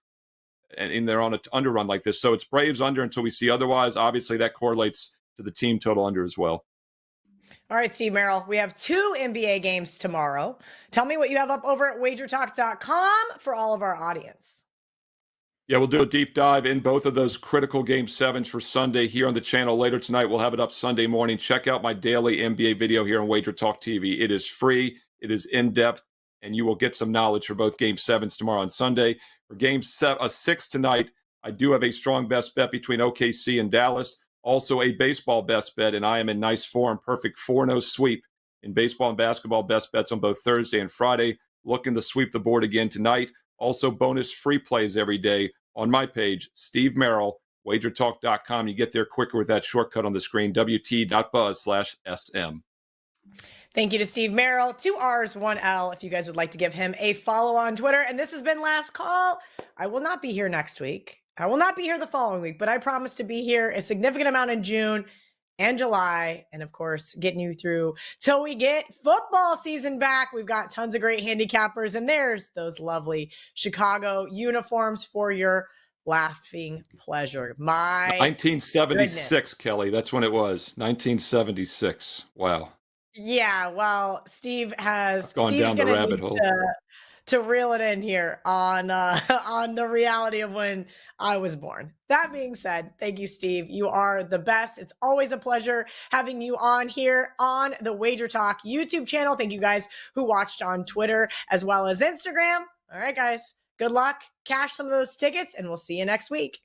and they're on an underrun like this. So it's Braves under until we see otherwise. Obviously, that correlates to the team total under as well. All right, Steve Merril, we have 2 NBA games tomorrow. Tell me what you have up over at WagerTalk.com for all of our audience. Yeah, we'll do a deep dive in both of those critical Game 7s for Sunday here on the channel later tonight. We'll have it up Sunday morning. Check out my daily NBA video here on Wager Talk TV. It is free, it is in-depth, and you will get some knowledge for both Game 7s tomorrow and Sunday. For Game 6 tonight, I do have a strong best bet between OKC and Dallas. Also a baseball best bet, and I am in nice form. Perfect 4-0 sweep in baseball and basketball best bets on both Thursday and Friday. Looking to sweep the board again tonight. Also, bonus free plays every day on my page, Steve Merril, WagerTalk.com. You get there quicker with that shortcut on the screen, wt.buzz/SM. Thank you to Steve Merril, 2 R's, 1 L, if you guys would like to give him a follow on Twitter. And this has been Last Call. I will not be here next week. I will not be here the following week, but I promise to be here a significant amount in June and July, and of course, getting you through till we get football season back. We've got tons of great handicappers, and there's those lovely Chicago uniforms for your laughing pleasure. 1976, goodness. Kelly. That's when it was. 1976. Wow. Yeah, well, Steve has gone Steve's down the gonna rabbit need hole to reel it in here on the reality of when I was born. That being said, thank you, Steve. You are the best. It's always a pleasure having you on here on the Wager Talk YouTube channel. Thank you guys who watched on Twitter as well as Instagram. All right, guys, good luck. Cash some of those tickets, and we'll see you next week.